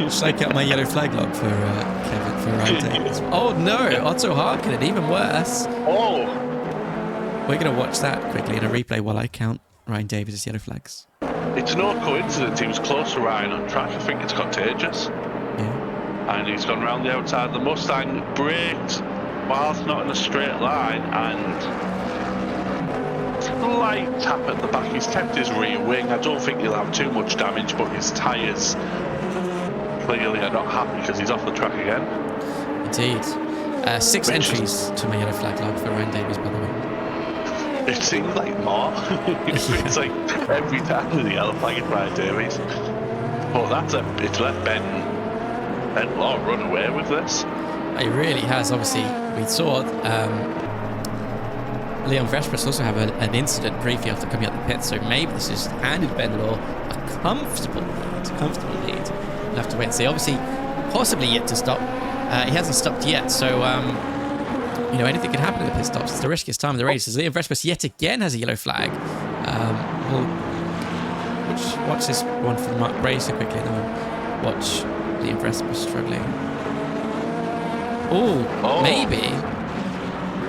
Shake out my yellow flag log for Kevin, for Ryan Davies. Oh no, Otto Harkonnen, even worse. Oh! We're going to watch that quickly in a replay while I count Ryan Davies' yellow flags. It's no coincidence he was close to Ryan on track. I think it's contagious. Yeah. And he's gone round the outside of the Mustang, braked whilst not in a straight line, and slight tap at the back. He's kept his rear wing. I don't think he'll have too much damage, but his tyres clearly are not happy because he's off the track again. Indeed. 6 entries to my yellow flag log for Ryan Davies, by the way. It seems like more. It's like every time with the yellow flag in Ryan Davies. But it's let Ben Law run away with this. It really has. Obviously, we saw Leon Vespers also have an incident briefly after coming out the pit, so maybe this has handed Ben Law a comfortable lead. We'll have to wait and see. Obviously, possibly yet to stop. He hasn't stopped yet, so anything can happen in the pit stops. It's the riskiest time of the race. As Leon Vespers yet again has a yellow flag. We'll watch this one from Mark Bracer quickly, and then we'll watch Leon Vespers struggling. Oh, maybe.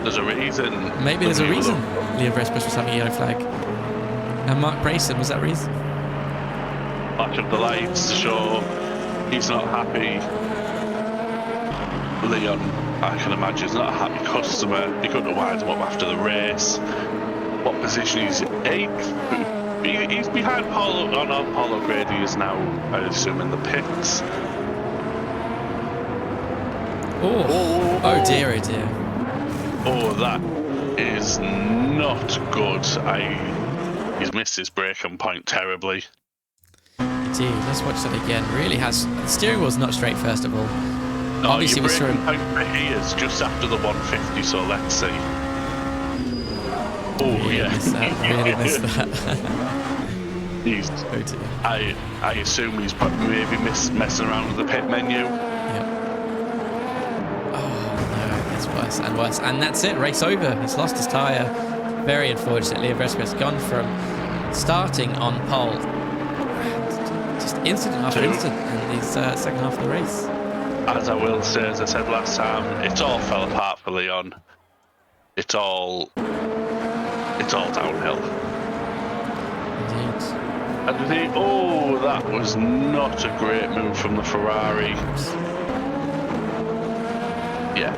There's a reason. Maybe there's a reason Leon Vespers was having a yellow flag. And Mark Brayson, was that reason? Flash of the lights to show he's not happy. Leon, I can imagine, is not a happy customer. He couldn't have wired him up after the race. What position he's in? He's behind Paulo. Oh no, Paulo Grady is now, I assume, in the pits. Oh dear, oh dear. Oh, that is not good. He's missed his braking point terribly. Indeed, let's watch that again. Really has. The steering wheel's not straight, first of all. No, obviously, your we saw braking him. point for he is just after the 150, so let's see. Oh, yeah. Really missed that. He's, oh dear. I assume he's maybe messing around with the pit menu. Worse and worse, and that's it. Race over. He's lost his tyre. Very unfortunate. Leon Vespers has gone from starting on pole, just incident after incident in the second half of the race. As I will say, as I said last time, it all fell apart for Leon. It's all downhill. Indeed. And that was not a great move from the Ferrari. Yeah.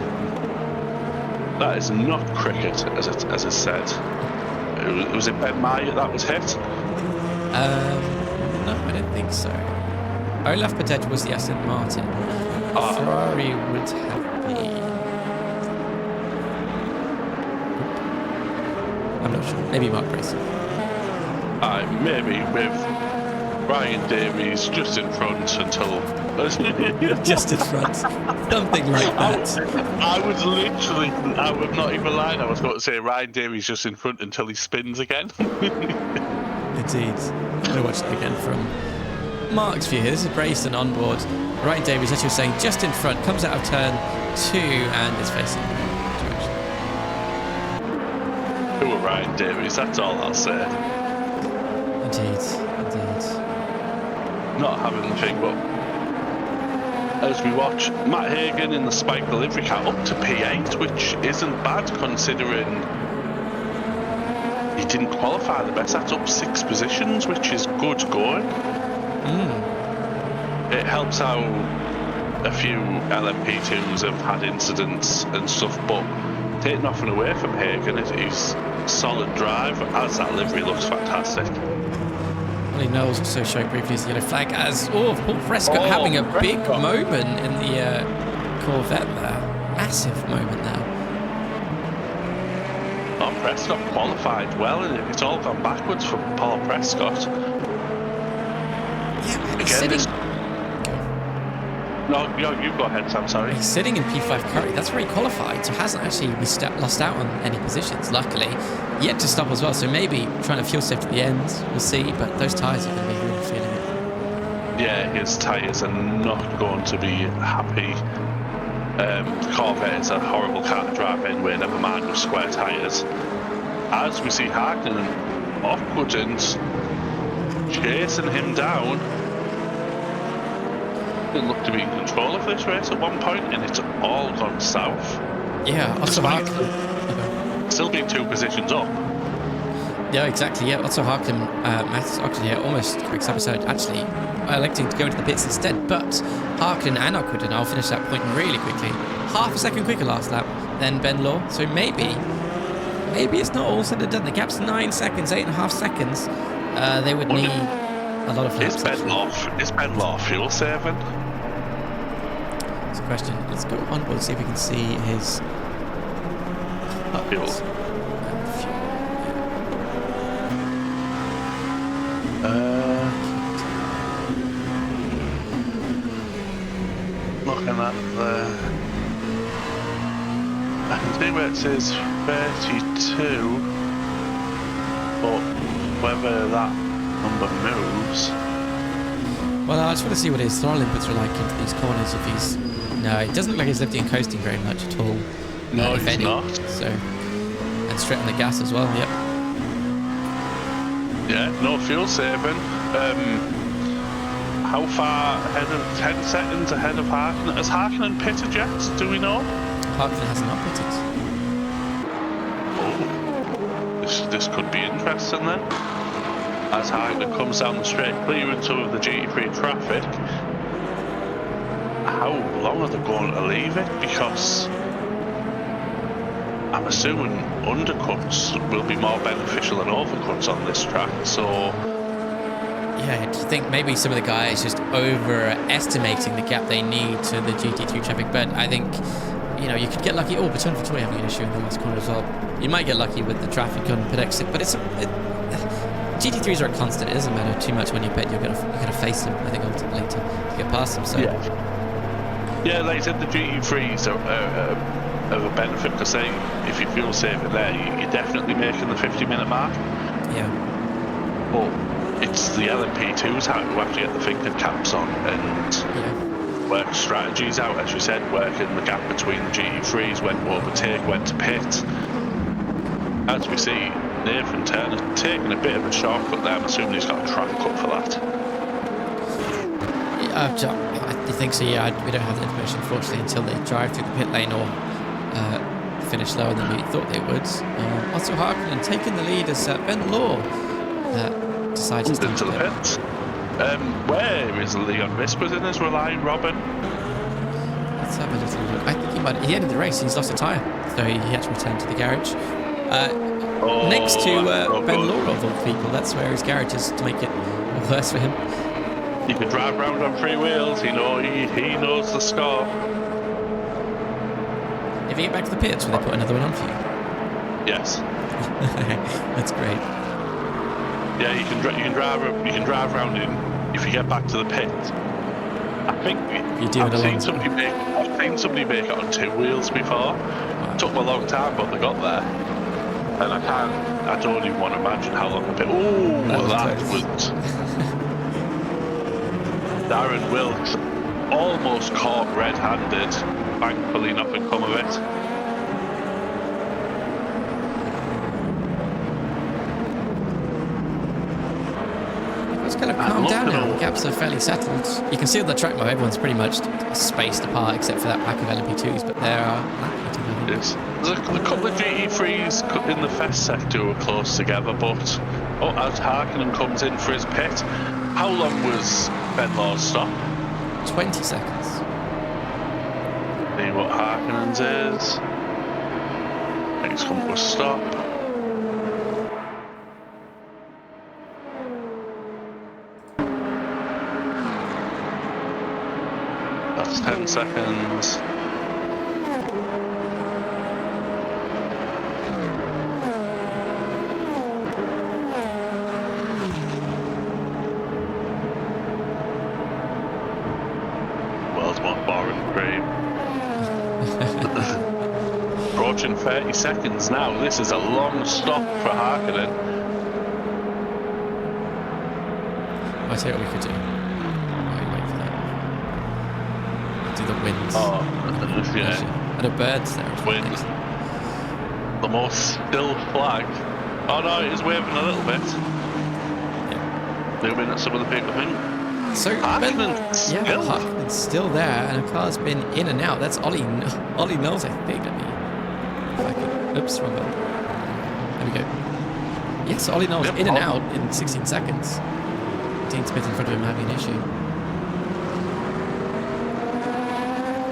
That is not cricket, as it said. Was it Ben Meyer that was hit? No, I don't think so. Olaf Patet was the Aston Martin. Ferrari would have been... I'm not sure. Maybe Mark Bracer. Maybe with Ryan Davies just in front until... just in front. Something like that. I would not even lie. I was going to say Ryan Davies just in front until he spins again. Indeed. I'm going to watch that again from Mark's view here. This is Brayson on board. Ryan Davies, as you were saying, just in front, comes out of turn 2 and is facing the direction. Who are Ryan Davies? That's all I'll say. Indeed. Not having the thing, but as we watch Matt Hagan in the Spike delivery car up to P8, which isn't bad considering he didn't qualify the best. That's up 6 positions, which is good going. It helps out a few LMP2s have had incidents and stuff, but taking nothing away from Hagan, he's solid drive, as that livery looks fantastic. Ollie Knowles also showed briefly his yellow flag as Paul Prescott having a big moment in the Corvette there. Massive moment there. Oh, Prescott qualified well, and it's all gone backwards for Paul Prescott. Yeah, he's sitting... No, you go ahead, Sam, sorry. He's sitting in P5 currently. That's where he qualified, so hasn't actually lost out on any positions, luckily. Yet to stop as well, so maybe trying to fuel safe to the end. We'll see, but those tyres are going to be really feeling it. Yeah, his tyres are not going to be happy. The Corvette is a horrible car to drive anyway, never mind with square tyres. as we see Harkonnen off-cuttings chasing him down. They look to be in control of this race at one point, and it's all gone south. Yeah, also Despite Harkonnen. still being 2 positions up. Yeah, exactly. Yeah, Otto Harkonnen, Matt's Oxford here, almost quick episode, actually electing to go into the pits instead. But Harkonnen and Oxford, I'll finish that point really quickly. Half a second quicker last lap than Ben Law. So maybe it's not all said and done. The gap's 9 seconds, 8.5 seconds. They would need a lot of laps. Is Ben Law fuel saving? That's a question. Let's go on board, see if we can see his Fuel. Looking at I can see where it says 32, but whether that number moves. Well, I just want to see what his throttle inputs are like into these corners. If he's no, it doesn't look like he's lifting and coasting very much at all. No, if he's any. not. So, and straight on the gas as well. Yep. Yeah, no fuel saving. How far ahead of 10 seconds ahead of Harkonnen? Has Harkonnen pitted yet? Do we know? Harkonnen has not pitted. Oh, this could be interesting then. As Harkonnen comes down the straight, clearing some of the GT3 traffic, how long are they going to leave it? Because I'm assuming undercuts will be more beneficial than overcuts on this track, so... Yeah, do you think maybe some of the guys just overestimating the gap they need to the GT3 traffic? But I think, you could get lucky. Oh, but turn for 20 having an issue in the last corner as well. You might get lucky with the traffic on pit exit, but GT3s are a constant. It doesn't matter too much when you pit. You're gonna face them, I think, ultimately to get past them. So yeah, like I said, the GT3s are of a benefit because if you fuel saving there, you're definitely making the 50-minute mark. Yeah. But it's the LMP2s who have to get the finger caps on and work strategies out, as you said, working the gap between the GT3s, when to overtake, when to pit. As we see, Nathan Turner taking a bit of a shortcut there. I'm assuming he's got a track cut for that. I think so, yeah. We don't have the information, unfortunately, until they drive through the pit lane or finish lower than we thought they would. Also, Harkonnen taking the lead as Ben Law decides to into the pits. Where is Leon Whispers in his relying Robin? Let's have a little look. I think he ended the race. He's lost a tyre, so he had to return to the garage. Next to Ben Law of all people. That's where his garage is, to make it worse for him. He can drive around on 3 wheels. He knows the score. If you get back to the pits, will they put another one on for you? Yes. That's great. Yeah, you can drive around in. If you get back to the pit, I think I've seen somebody make it on 2 wheels before. Wow. It took them a long time, but they got there. And I don't even want to imagine how long the pit. Oh, that was. Darren Wilkes almost caught red-handed. Thankfully, nothing come of it. It's kind of calmed down now. The gaps are fairly settled. You can see on the track map, everyone's pretty much spaced apart except for that pack of LMP2s, but there are yes. There's a couple of GT3s in the fest sector who are close together, but as Harkonnen comes in for his pit, how long was Ben Law's stop? 20 seconds. See what Harkonnen's is. Next come to a stop. That's 10 seconds. World's most boring frame. Approaching 30 seconds now. This is a long stop for Harkonnen. I'll tell you what we could do. Wait for that. Do the winds. Oh, yeah. And a bird's there. Winds. the most still flag. Oh no, it is waving a little bit. Yeah. Zoom in at some of the people, I think. So Harkonen's still there, and a car's been in and out. That's Ollie Knowles, I think. Let me, if I can, oops, wrong button. There we go. Yes, Ollie Knowles in and out in 16 seconds. Dean Smith in front of him having an issue.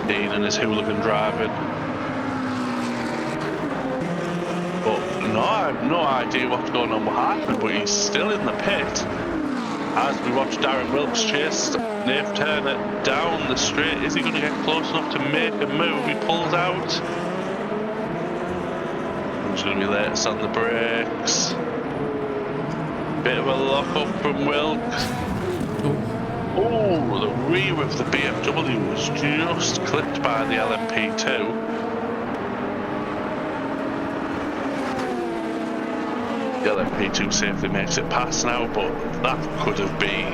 Dean and his hooligan driving. But no, I have no idea what's going on with Harkonen, but he's still in the pit. As we watch Darren Wilkes chase Nave Turner down the straight. Is he going to get close enough to make a move? He pulls out. He's going to be late on the brakes. Bit of a lock up from Wilkes. Oh, the rear of the BMW was just clipped by the LMP2. The LMP2 safely makes it past now, but that could have been...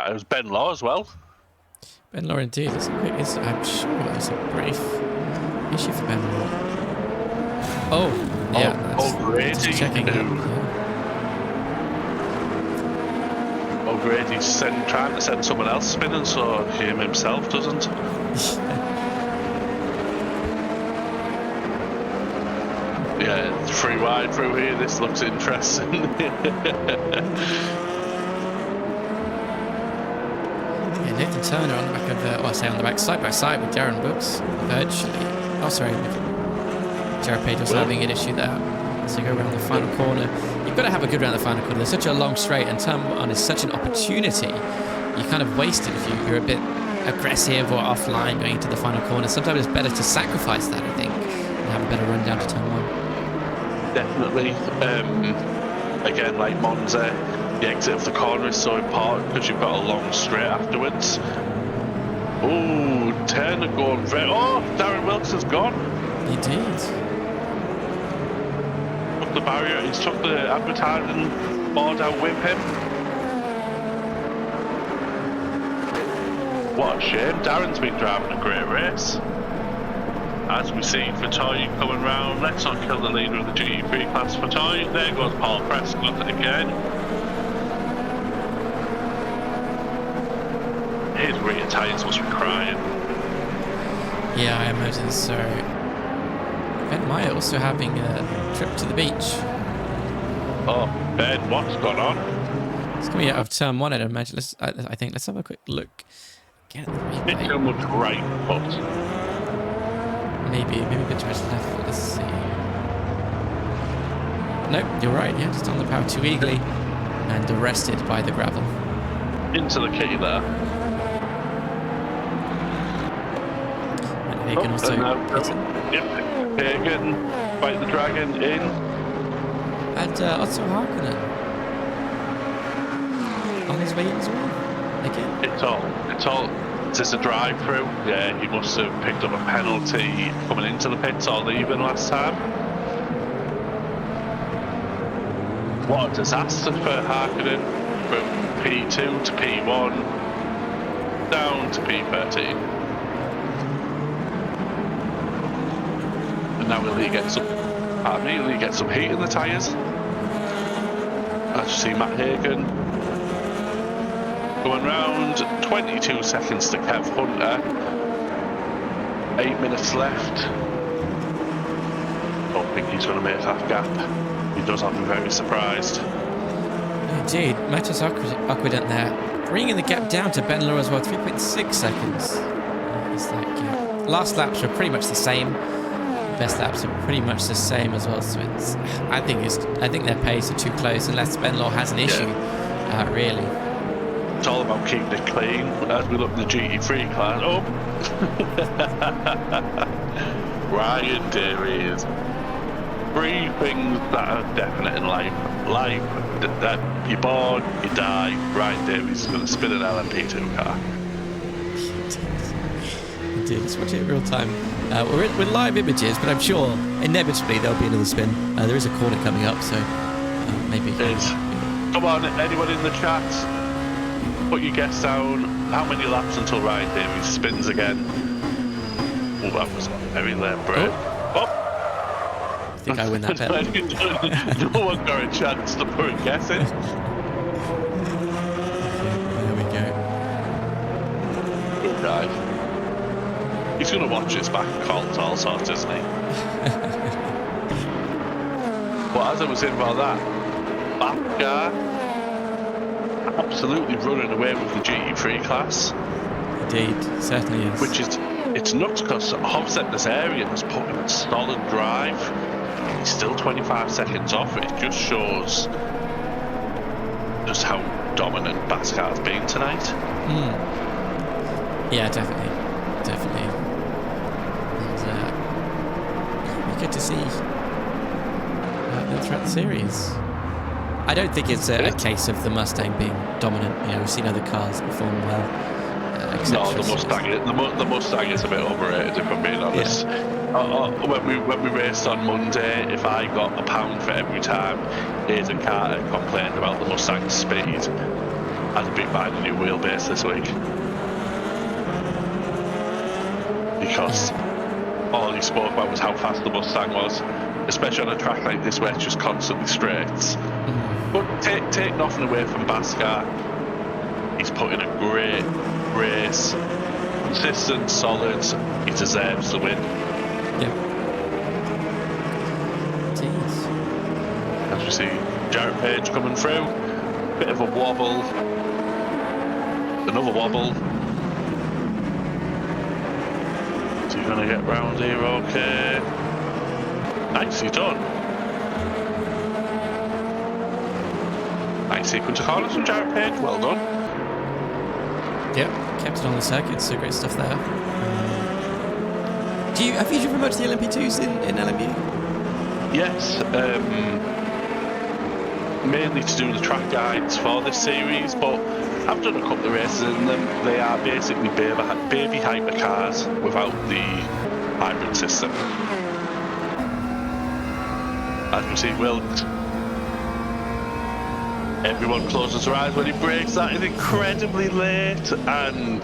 It was Ben Law as well. Ben Law indeed. I'm sure it was a brief issue for Ben Law. Oh, yeah. O'Grady. Checking it. O'Grady's trying to send someone else spinning so him himself doesn't. Yeah, free wide through here. This looks interesting. Nathan Turner on the back of, on the back side by side with Darren Wilkes, virtually. Oh, sorry, Jared Page also having an issue there. As you go around the final corner, you've got to have a good round the final corner. There's such a long straight, and turn one is such an opportunity. You kind of waste it if you're a bit aggressive or offline going into the final corner. Sometimes it's better to sacrifice that, I think, and have a better run down to turn one. Definitely. Again, like Monza, the exit of the corner is so important because you've got a long straight afterwards. Oh, Turner going very... Oh, Darren Wilkes is gone. He did. Took the barrier, he's took the advertising board out with him. What a shame. Darren's been driving a great race. As we see Fatoy coming round, let's not kill the leader of the GT3 class, Fatoy. There goes Paul Prescott again. His rear tyres must be crying. Yeah, I imagine so. Ben Meyer also having a trip to the beach. Oh, Ben, what's going on? It's coming out of turn one, I'd imagine. I think let's have a quick look. Get the replay. Bit too much right foot. Maybe a bit too much left. Let's see. Nope, you're right. Yeah, just on the power too eagerly and arrested by the gravel. Into the key there. And they can also. Yep. Hagen, fight the dragon in. And Otto Harkonen on his way in as well. Again. It's all. Is this a drive-through? Yeah, he must have picked up a penalty coming into the pits or leaving last time. What a disaster for Harkonen. From P2 to P1, down to P13. And now will he get some heat in the tyres? As you see Matt Hagen going round, 22 seconds to Kev Hunter, 8 minutes left. Don't think he's going to make that gap. He does, I'll be very surprised. Indeed, Matos Aquident there, bringing the gap down to Ben Law as well, 3.6 seconds. Is that gap. Last laps were pretty much the same. Best laps are pretty much the same as well. So it's, I think their pace are too close unless Ben Law has an issue. Really. It's all about keeping it clean as we look at the GT3 class. Oh, Ryan Davies. 3 things that are definite in life. That you're born, you die. Ryan Davies is going to spin an LMP2 car. Indeed, let's watch it in real time. We're live images, but I'm sure inevitably there'll be another spin. There is a corner coming up, so maybe. Come on, anyone in the chat, put your guess down. How many laps until Ryan Davies spins again? Oh, that was very late, bro. Oh, I think I win that bet. no one got a chance to put a guess in. There we go. Good guy. He's going to watch this back and call it all sorts, isn't he? But as I was saying about that, Batka absolutely running away with the GT3 class. Indeed, certainly is. Which is, it's nuts because Hovset this area has put in a solid drive. He's still 25 seconds off. It just shows just how dominant Baskar's been tonight. Yeah, definitely. Definitely. And we get to see them throughout the series. I don't think it's a case of the Mustang being dominant. You know, we've seen other cars perform well. No, the Mustang is a bit overrated, if I'm being honest. Yeah. When we raced on Monday, if I got £1 for every time Aidan Carter complained about the Mustang's speed, I'd be buying a new wheelbase this week. Because all he spoke about was how fast the Mustang was, especially on a track like this where it's just constantly straights. But take nothing away from Baskar. He's put in a great race, consistent, solid. He deserves the win. Yep. Jeez. As we see Jarrett Page coming through, bit of a wobble, another wobble. Is he going to get round here? Okay. Nicely done. Nice sequence of corners from Jarrett Page. Well done. Yep, kept it on the circuit, so great stuff there. Have you driven much of the LMP2s in LMU? Yes, mainly to do the track guides for this series, but I've done a couple of races in them. They are basically baby hypercars without the hybrid system. As we see, Wilkes. Everyone closes their eyes when he brakes. That is incredibly late, and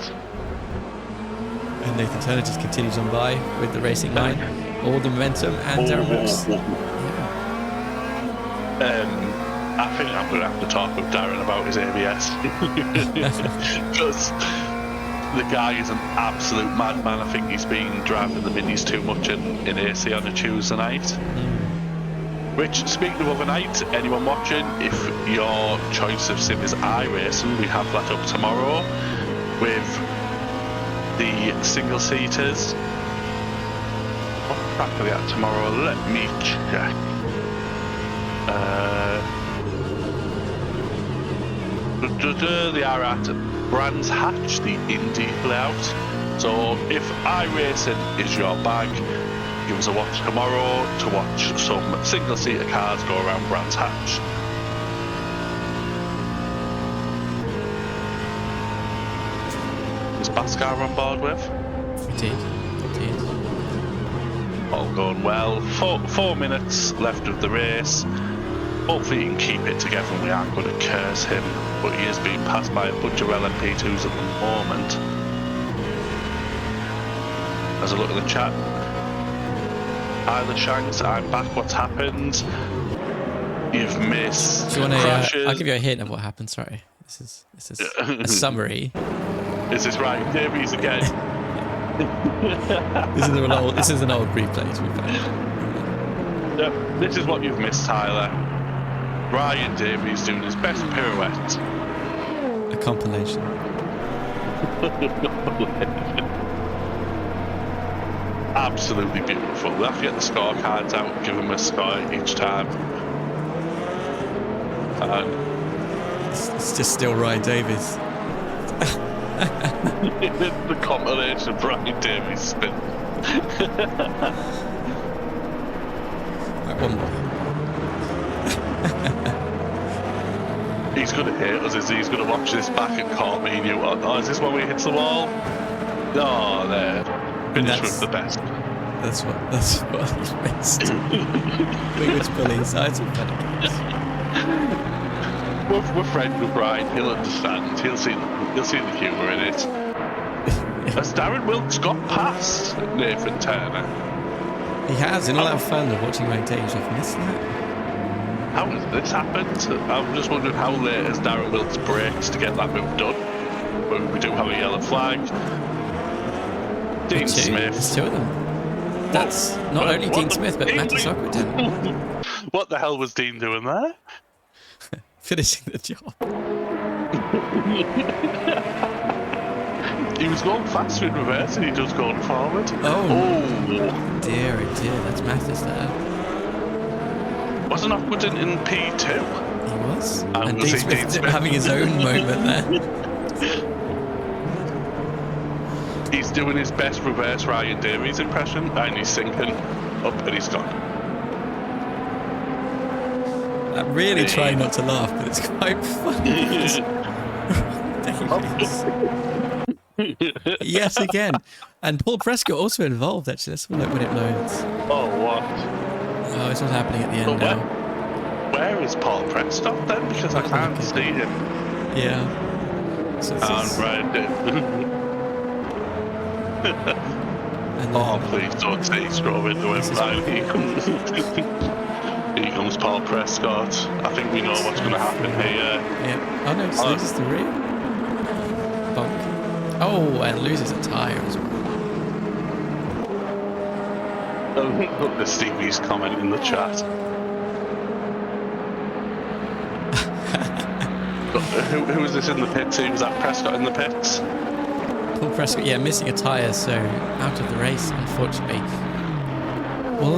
Nathan Turner just continues on by with the racing line, all the momentum, and Darren Brooks. I think I'm going to have to talk with Darren about his ABS because the guy is an absolute madman. I think he's been driving the minis too much in AC on a Tuesday night. Which, speaking of overnight, anyone watching, if your choice of sim is iRacing, we have that up tomorrow with the single-seaters. What track are they at tomorrow? Let me check. They are at Brands Hatch, the Indy layout. So if iRacing is your bag, give us a watch tomorrow to watch some single-seater cars go around Brands Hatch. Is Baskar on board with? Indeed. All going well. 4 minutes left of the race. Hopefully he can keep it together and we aren't going to curse him, but he is being passed by a bunch of LMP2s at the moment. As I look at the chat, Tyler Shanks, I'm back. What's happened? You've missed. Do you want to? I'll give you a hint of what happened. Sorry, this is a summary. Is this right? Davies again. This is an old replay to be fair. Yep, this is what you've missed, Tyler. Ryan Davies doing his best pirouette. A compilation. Absolutely beautiful. We'll have to get the scorecards out and give them a score each time. It's just still Ryan Davies. The compilation of Ryan Davies spin. Right, one more. He's going to hate us, is he? He's going to watch this back and call me and you. Oh, is this when we hit the wall? Oh, there. Finish with the best. That's what he's missed. Which bullies, I do better games. We're friends with Brian. He'll understand. He'll see the humour in it. As Darren Wilkes got past Nathan Turner. He has, in all that fun of watching Ryan Davies. I've missed that. How has this happened? I'm just wondering how late has Darren Wilkes brakes to get that move done. But we do have a yellow flag. Dean Smith. There's two of them. That's not only Dean Smith, but Mattis Ockenden. What the hell was Dean doing there? Finishing the job. He was going faster in reverse and he just going forward. Oh dear, oh dear, that's Mattis there. Wasn't Ockenden in P2? He was. And Dean Smith having his own moment there. He's doing his best reverse Ryan Davies impression and he's sinking up and he's gone. I'm really trying not to laugh, but it's quite funny. Yes, again. And Paul Prescott also involved, actually. Let's look when it loads. Oh, what? Oh, it's not happening at the end now. Where is Paul Prescott then? Because I can't see him. Yeah. So oh, please don't say he's scrolling into him. Here comes Paul Prescott. I think we know what's going to happen here. Yeah. Oh, no, it loses the rear. Bump. Oh, and loses a tyre as well. Look, the Stevie's comment in the chat. Who was this in the pits? Was that Prescott in the pits? Paul Prescott, yeah, missing a tyre, so out of the race, unfortunately. Well,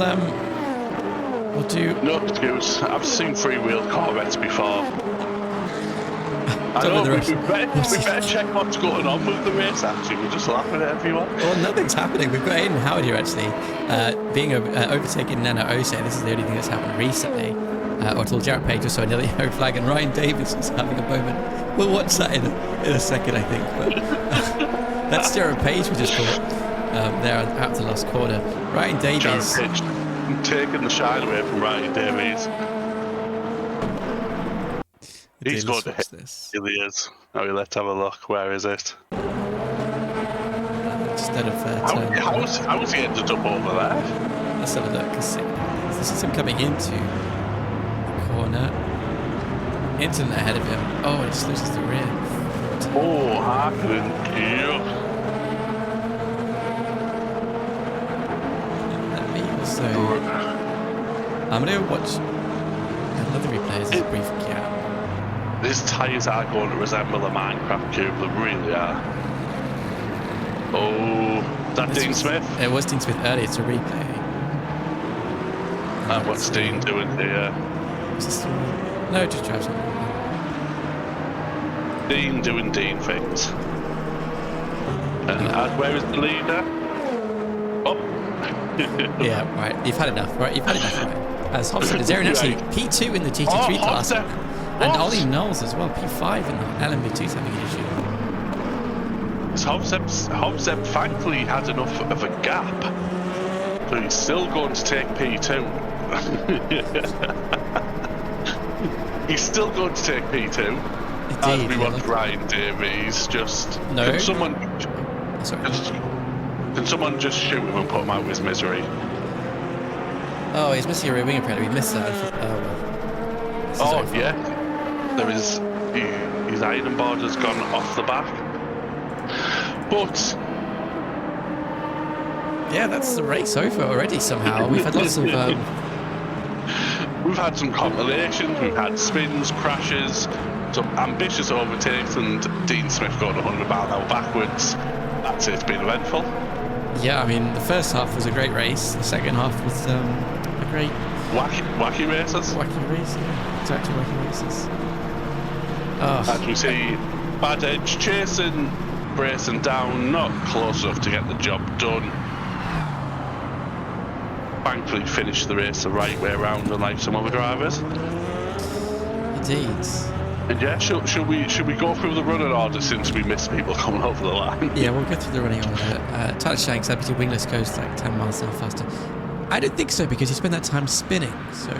we'll do... No excuse. I've seen three-wheeled Corvettes before. I know, we better check what's going on with the race, actually. We're just laughing at everyone. Well, nothing's happening. We've got Aidan Howard here, actually, being overtaken Nana Ose. This is the only thing that's happened recently. Or till Jarrett Page just saw another yellow flag, and Ryan Davies is having a moment. We'll watch that in a second, I think. But that's Jarrett Page we just caught there out to the last quarter. Ryan Davies... Jarrett Page taking the shine away from Ryan Davies. He's going to hit this. Here he is. Oh, let's have a look. Where is it? Instead of how has he ended up over there? Let's have a look. This is him coming into the corner. Into the ahead of him. Oh, he just loses the rear. Oh, Harkin. Yeah. Let me also... I'm going to watch another replay as a brief gap. His tyres are going to resemble a Minecraft cube, they really are. Oh, is that Dean Smith? It was Dean Smith earlier, it's a replay. What's Dean doing here? No, just drives on. Dean doing Dean things. And where is the leader? Oh. Yeah, right, you've had enough, right? You've had enough, right? As Hobson is there, and actually P2 in the GT3 class. And Ollie Knowles as well, P5 in the LMU 2's having an issue. Hobzeb thankfully had enough of a gap, so he's still going to take P2. He's still going to take P2. Indeed, as we watch Ryan Davies just... No. Can someone just shoot him and put him out of his misery? Oh, he's missing a rear wing apparently. We missed that. Oh, yeah. There is his iron board has gone off the back, but yeah, that's the race over already. Somehow we've had lots of we've had some compilations, we've had spins, crashes, some ambitious overtakes, and Dean Smith going 100 mph backwards. That's it. It's been eventful. Yeah, I mean the first half was a great race. The second half was a great wacky races. Wacky race, yeah. Exactly, wacky races. Oh. As we see, Bad Edge chasing, bracing down, not close enough to get the job done. Thankfully finished the race the right way around, unlike some other drivers. Indeed. And yeah, should we go through the running order since we missed people coming over the line? Yeah, we'll go through the running order. Tyler Shanks, Deputy Wingless goes like 10 miles an hour faster. I don't think so because you spend that time spinning, so...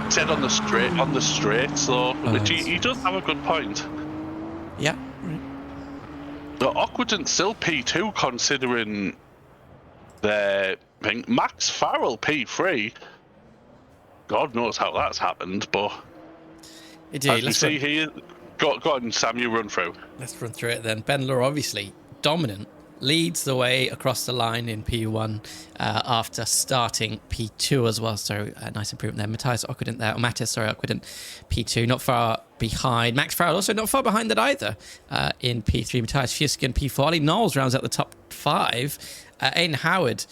Said on the straights though, which he does have a good point. Yeah, right. The Ockenden still P2 considering their thing. Max Farrell P3. God knows how that's happened, but as we see here, go on, Sam, you run through. Let's run through it then. Ben Law, obviously dominant, leads the way across the line in P1 after starting P2 as well. So a nice improvement there. Mattias Occident P2, not far behind. Max Farrell also not far behind that either in P3. Matthias Fuskin P4. Ollie Knowles rounds out the top 5. Aidan Howard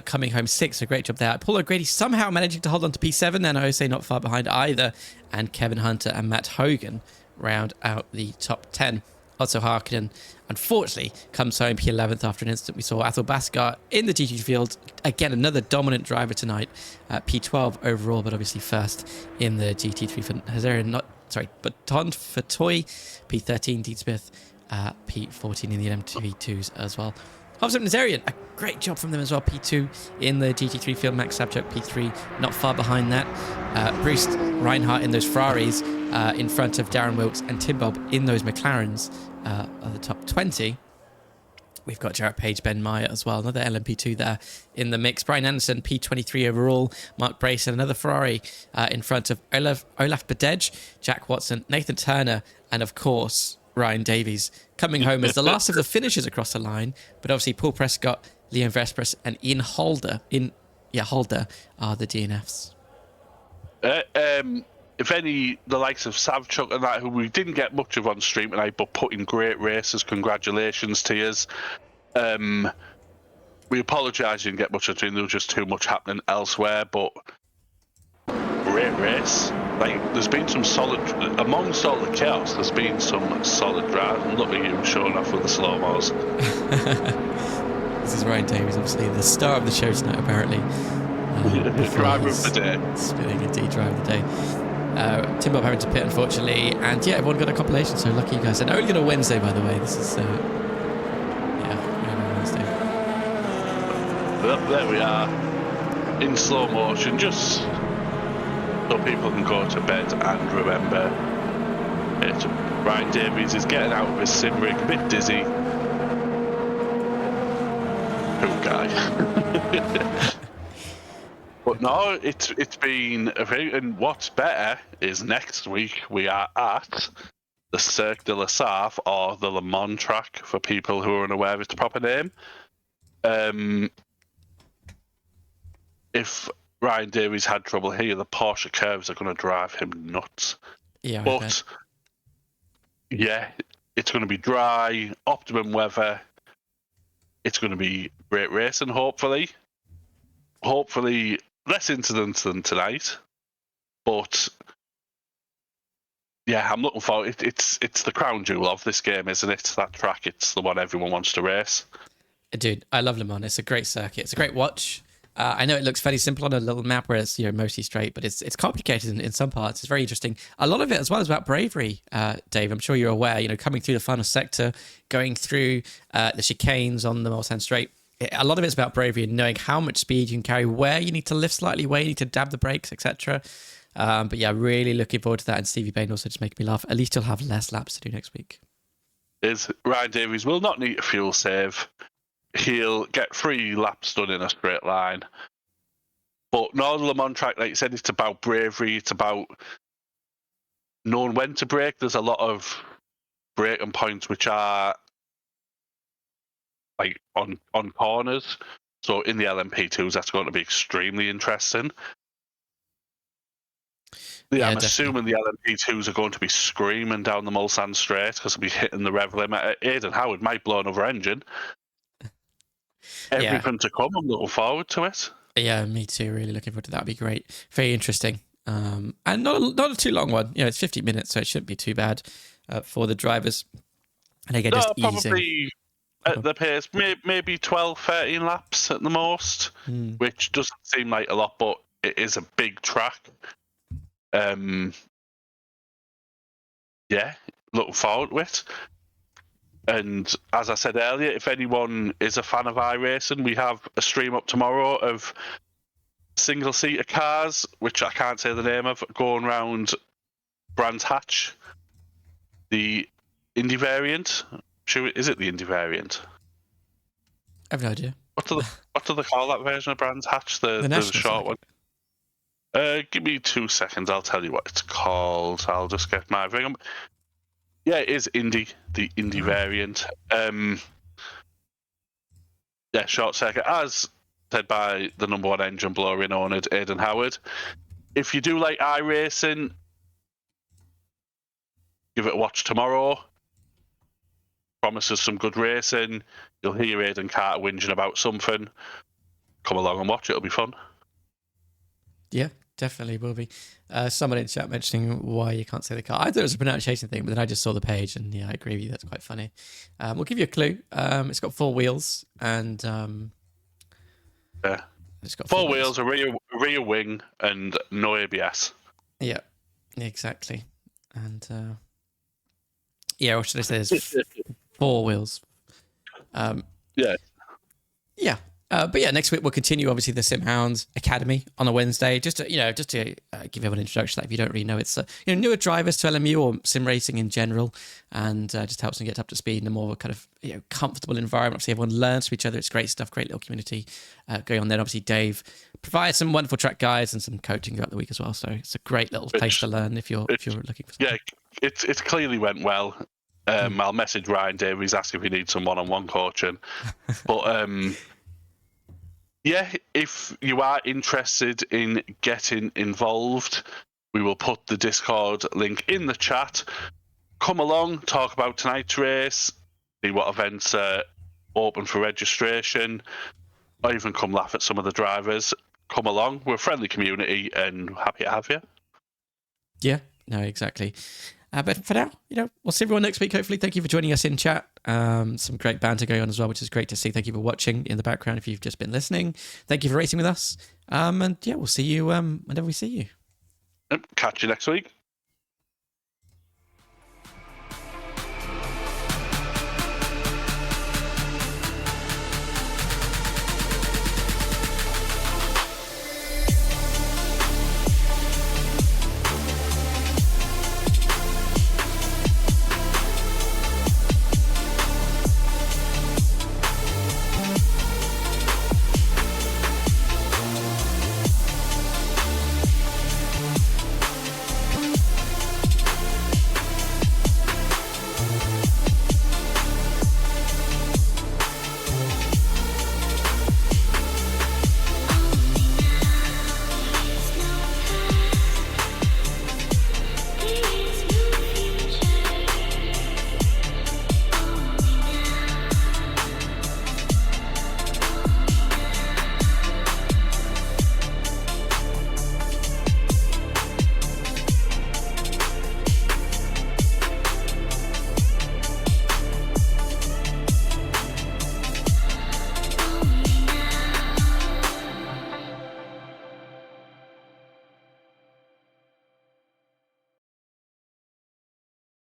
coming home 6th. A great job there. Paul O'Grady somehow managing to hold on to P7. And Jose not far behind either. And Kevin Hunter and Matt Hogan round out the top 10. Otto Harkinen, unfortunately, comes home P11th after an incident we saw. Athol Baskar in the GT field. Again, another dominant driver tonight. P12 overall, but obviously first in the GT3 for Hazarian, Baton for Toy. P13, Dean Smith. P14 in the LMTV2s as well. Hobson Nazarian, a great job from them as well. P2 in the GT3 field. Max Sabchuk, P3, not far behind that. Bruce Reinhardt in those Ferraris in front of Darren Wilkes and Tim Bob in those McLarens are the top 20. We've got Jarrett Page, Ben Meyer as well. Another LMP2 there in the mix. Brian Anderson, P23 overall. Mark Brayson, another Ferrari in front of Olaf Badej, Jack Watson, Nathan Turner, and of course, Ryan Davies coming home as the last of the finishers across the line. But obviously, Paul Prescott, Liam Vespers, and Ian Holder are the DNFs. If any, the likes of Savchuk and that, who we didn't get much of on stream tonight, but put in great races, congratulations to yous. We apologise you didn't get much on stream, there was just too much happening elsewhere, but great race. Like, there's been some solid, amongst all the chaos, there's been some solid drive. And look at you showing off with the slow-mos. This is Ryan Davies, obviously the star of the show tonight, apparently. The driver of the day. Spinning indeed, driver of the day. Tim Bob having to pit, unfortunately. And yeah, everyone got a compilation, so lucky you guys. And only on a Wednesday, by the way. This is, only on Wednesday. Well, there we are. In slow motion, just so people can go to bed and remember it. Ryan Davies is getting out of his sim rig, a bit dizzy. Cool guy. But no, it's been a very, and what's better is next week we are at the Cirque de la Sarthe, or the Le Mans track for people who are unaware of its proper name. If Ryan Davies had trouble here, the Porsche curves are going to drive him nuts. Yeah, but yeah, it's going to be dry, optimum weather. It's going to be great racing, hopefully. Hopefully, less incidents than tonight. But yeah, I'm looking forward. It's the crown jewel of this game, isn't it? That track, it's the one everyone wants to race. Dude, I love Le Mans. It's a great circuit. It's a great watch. I know it looks fairly simple on a little map where it's mostly straight, but it's complicated in some parts. It's very interesting. A lot of it as well is about bravery, Dave. I'm sure you're aware. Coming through the final sector, going through the chicanes on the Mulsanne Straight. A lot of it's about bravery and knowing how much speed you can carry, where you need to lift slightly, where you need to dab the brakes, etc. But yeah, really looking forward to that. And Stevie Bain also just making me laugh. At least you'll have less laps to do next week. Ryan Davies will not need a fuel save. He'll get 3 laps done in a straight line. But no, the Le Mans track, like you said, it's about bravery. It's about knowing when to brake. There's a lot of braking points which are like on corners. So in the LMP2s, that's going to be extremely interesting. Yeah, I'm assuming the LMP2s are going to be screaming down the Mulsanne Straight because they'll be hitting the rev limit. Aidan Howard might blow another engine. Everything to come. I'm looking forward to it. Yeah, me too. Really looking forward to that. That'd be great. Very interesting. And not a too long one. It's 50 minutes, so it shouldn't be too bad for the drivers. And again, just probably at the pace, maybe 12, 13 laps at the most, which doesn't seem like a lot, but it is a big track. Yeah, looking forward to it. And as I said earlier, if anyone is a fan of iRacing, we have a stream up tomorrow of single-seater cars, which I can't say the name of, going around Brands Hatch, the Indy variant. Is it the Indy variant? I have no idea. What's What do they call that version of Brands Hatch? The national short circuit. one. Give me 2 seconds. I'll tell you what it's called. I'll just get my thing. Yeah, it is Indy, the Indy variant. Yeah, short circuit, as said by the #1 engine blower in oNiD, Aidan Howard. If you do like iRacing, give it a watch tomorrow. Promises some good racing. You'll hear Aidan Carter whinging about something. Come along and watch. It'll be fun. Yeah, definitely will be. Someone in chat mentioning why you can't say the car. I thought it was a pronunciation thing, but then I just saw the page, and yeah, I agree with you. That's quite funny. We'll give you a clue. It's got 4 wheels, and yeah, it's got 4 wheels, a rear wing, and no ABS. Yeah, exactly. And yeah, what should I say? There's 4 wheels. Yeah. Yeah. But yeah, next week we'll continue obviously the SimHound Academy on a Wednesday, just to give everyone an introduction. That if you don't really know, it's newer drivers to LMU or sim racing in general, and just helps them get up to speed in a more kind of comfortable environment. Obviously, everyone learns from each other. It's great stuff, great little community going on there. Obviously, Dave provides some wonderful track guides and some coaching throughout the week as well. So it's a great little place to learn if you're looking for something. Yeah, it clearly went well. I'll message Ryan Dave. He's asking if he needs some one-on-one coaching, but yeah, if you are interested in getting involved, we will put the Discord link in the chat. Come along, talk about tonight's race, see what events are open for registration, or even come laugh at some of the drivers. Come along, we're a friendly community and happy to have you. Yeah, no, exactly. But for now, we'll see everyone next week, hopefully. Thank you for joining us in chat. Some great banter going on as well, which is great to see. Thank you for watching in the background if you've just been listening. Thank you for racing with us. And yeah, we'll see you whenever we see you. Catch you next week.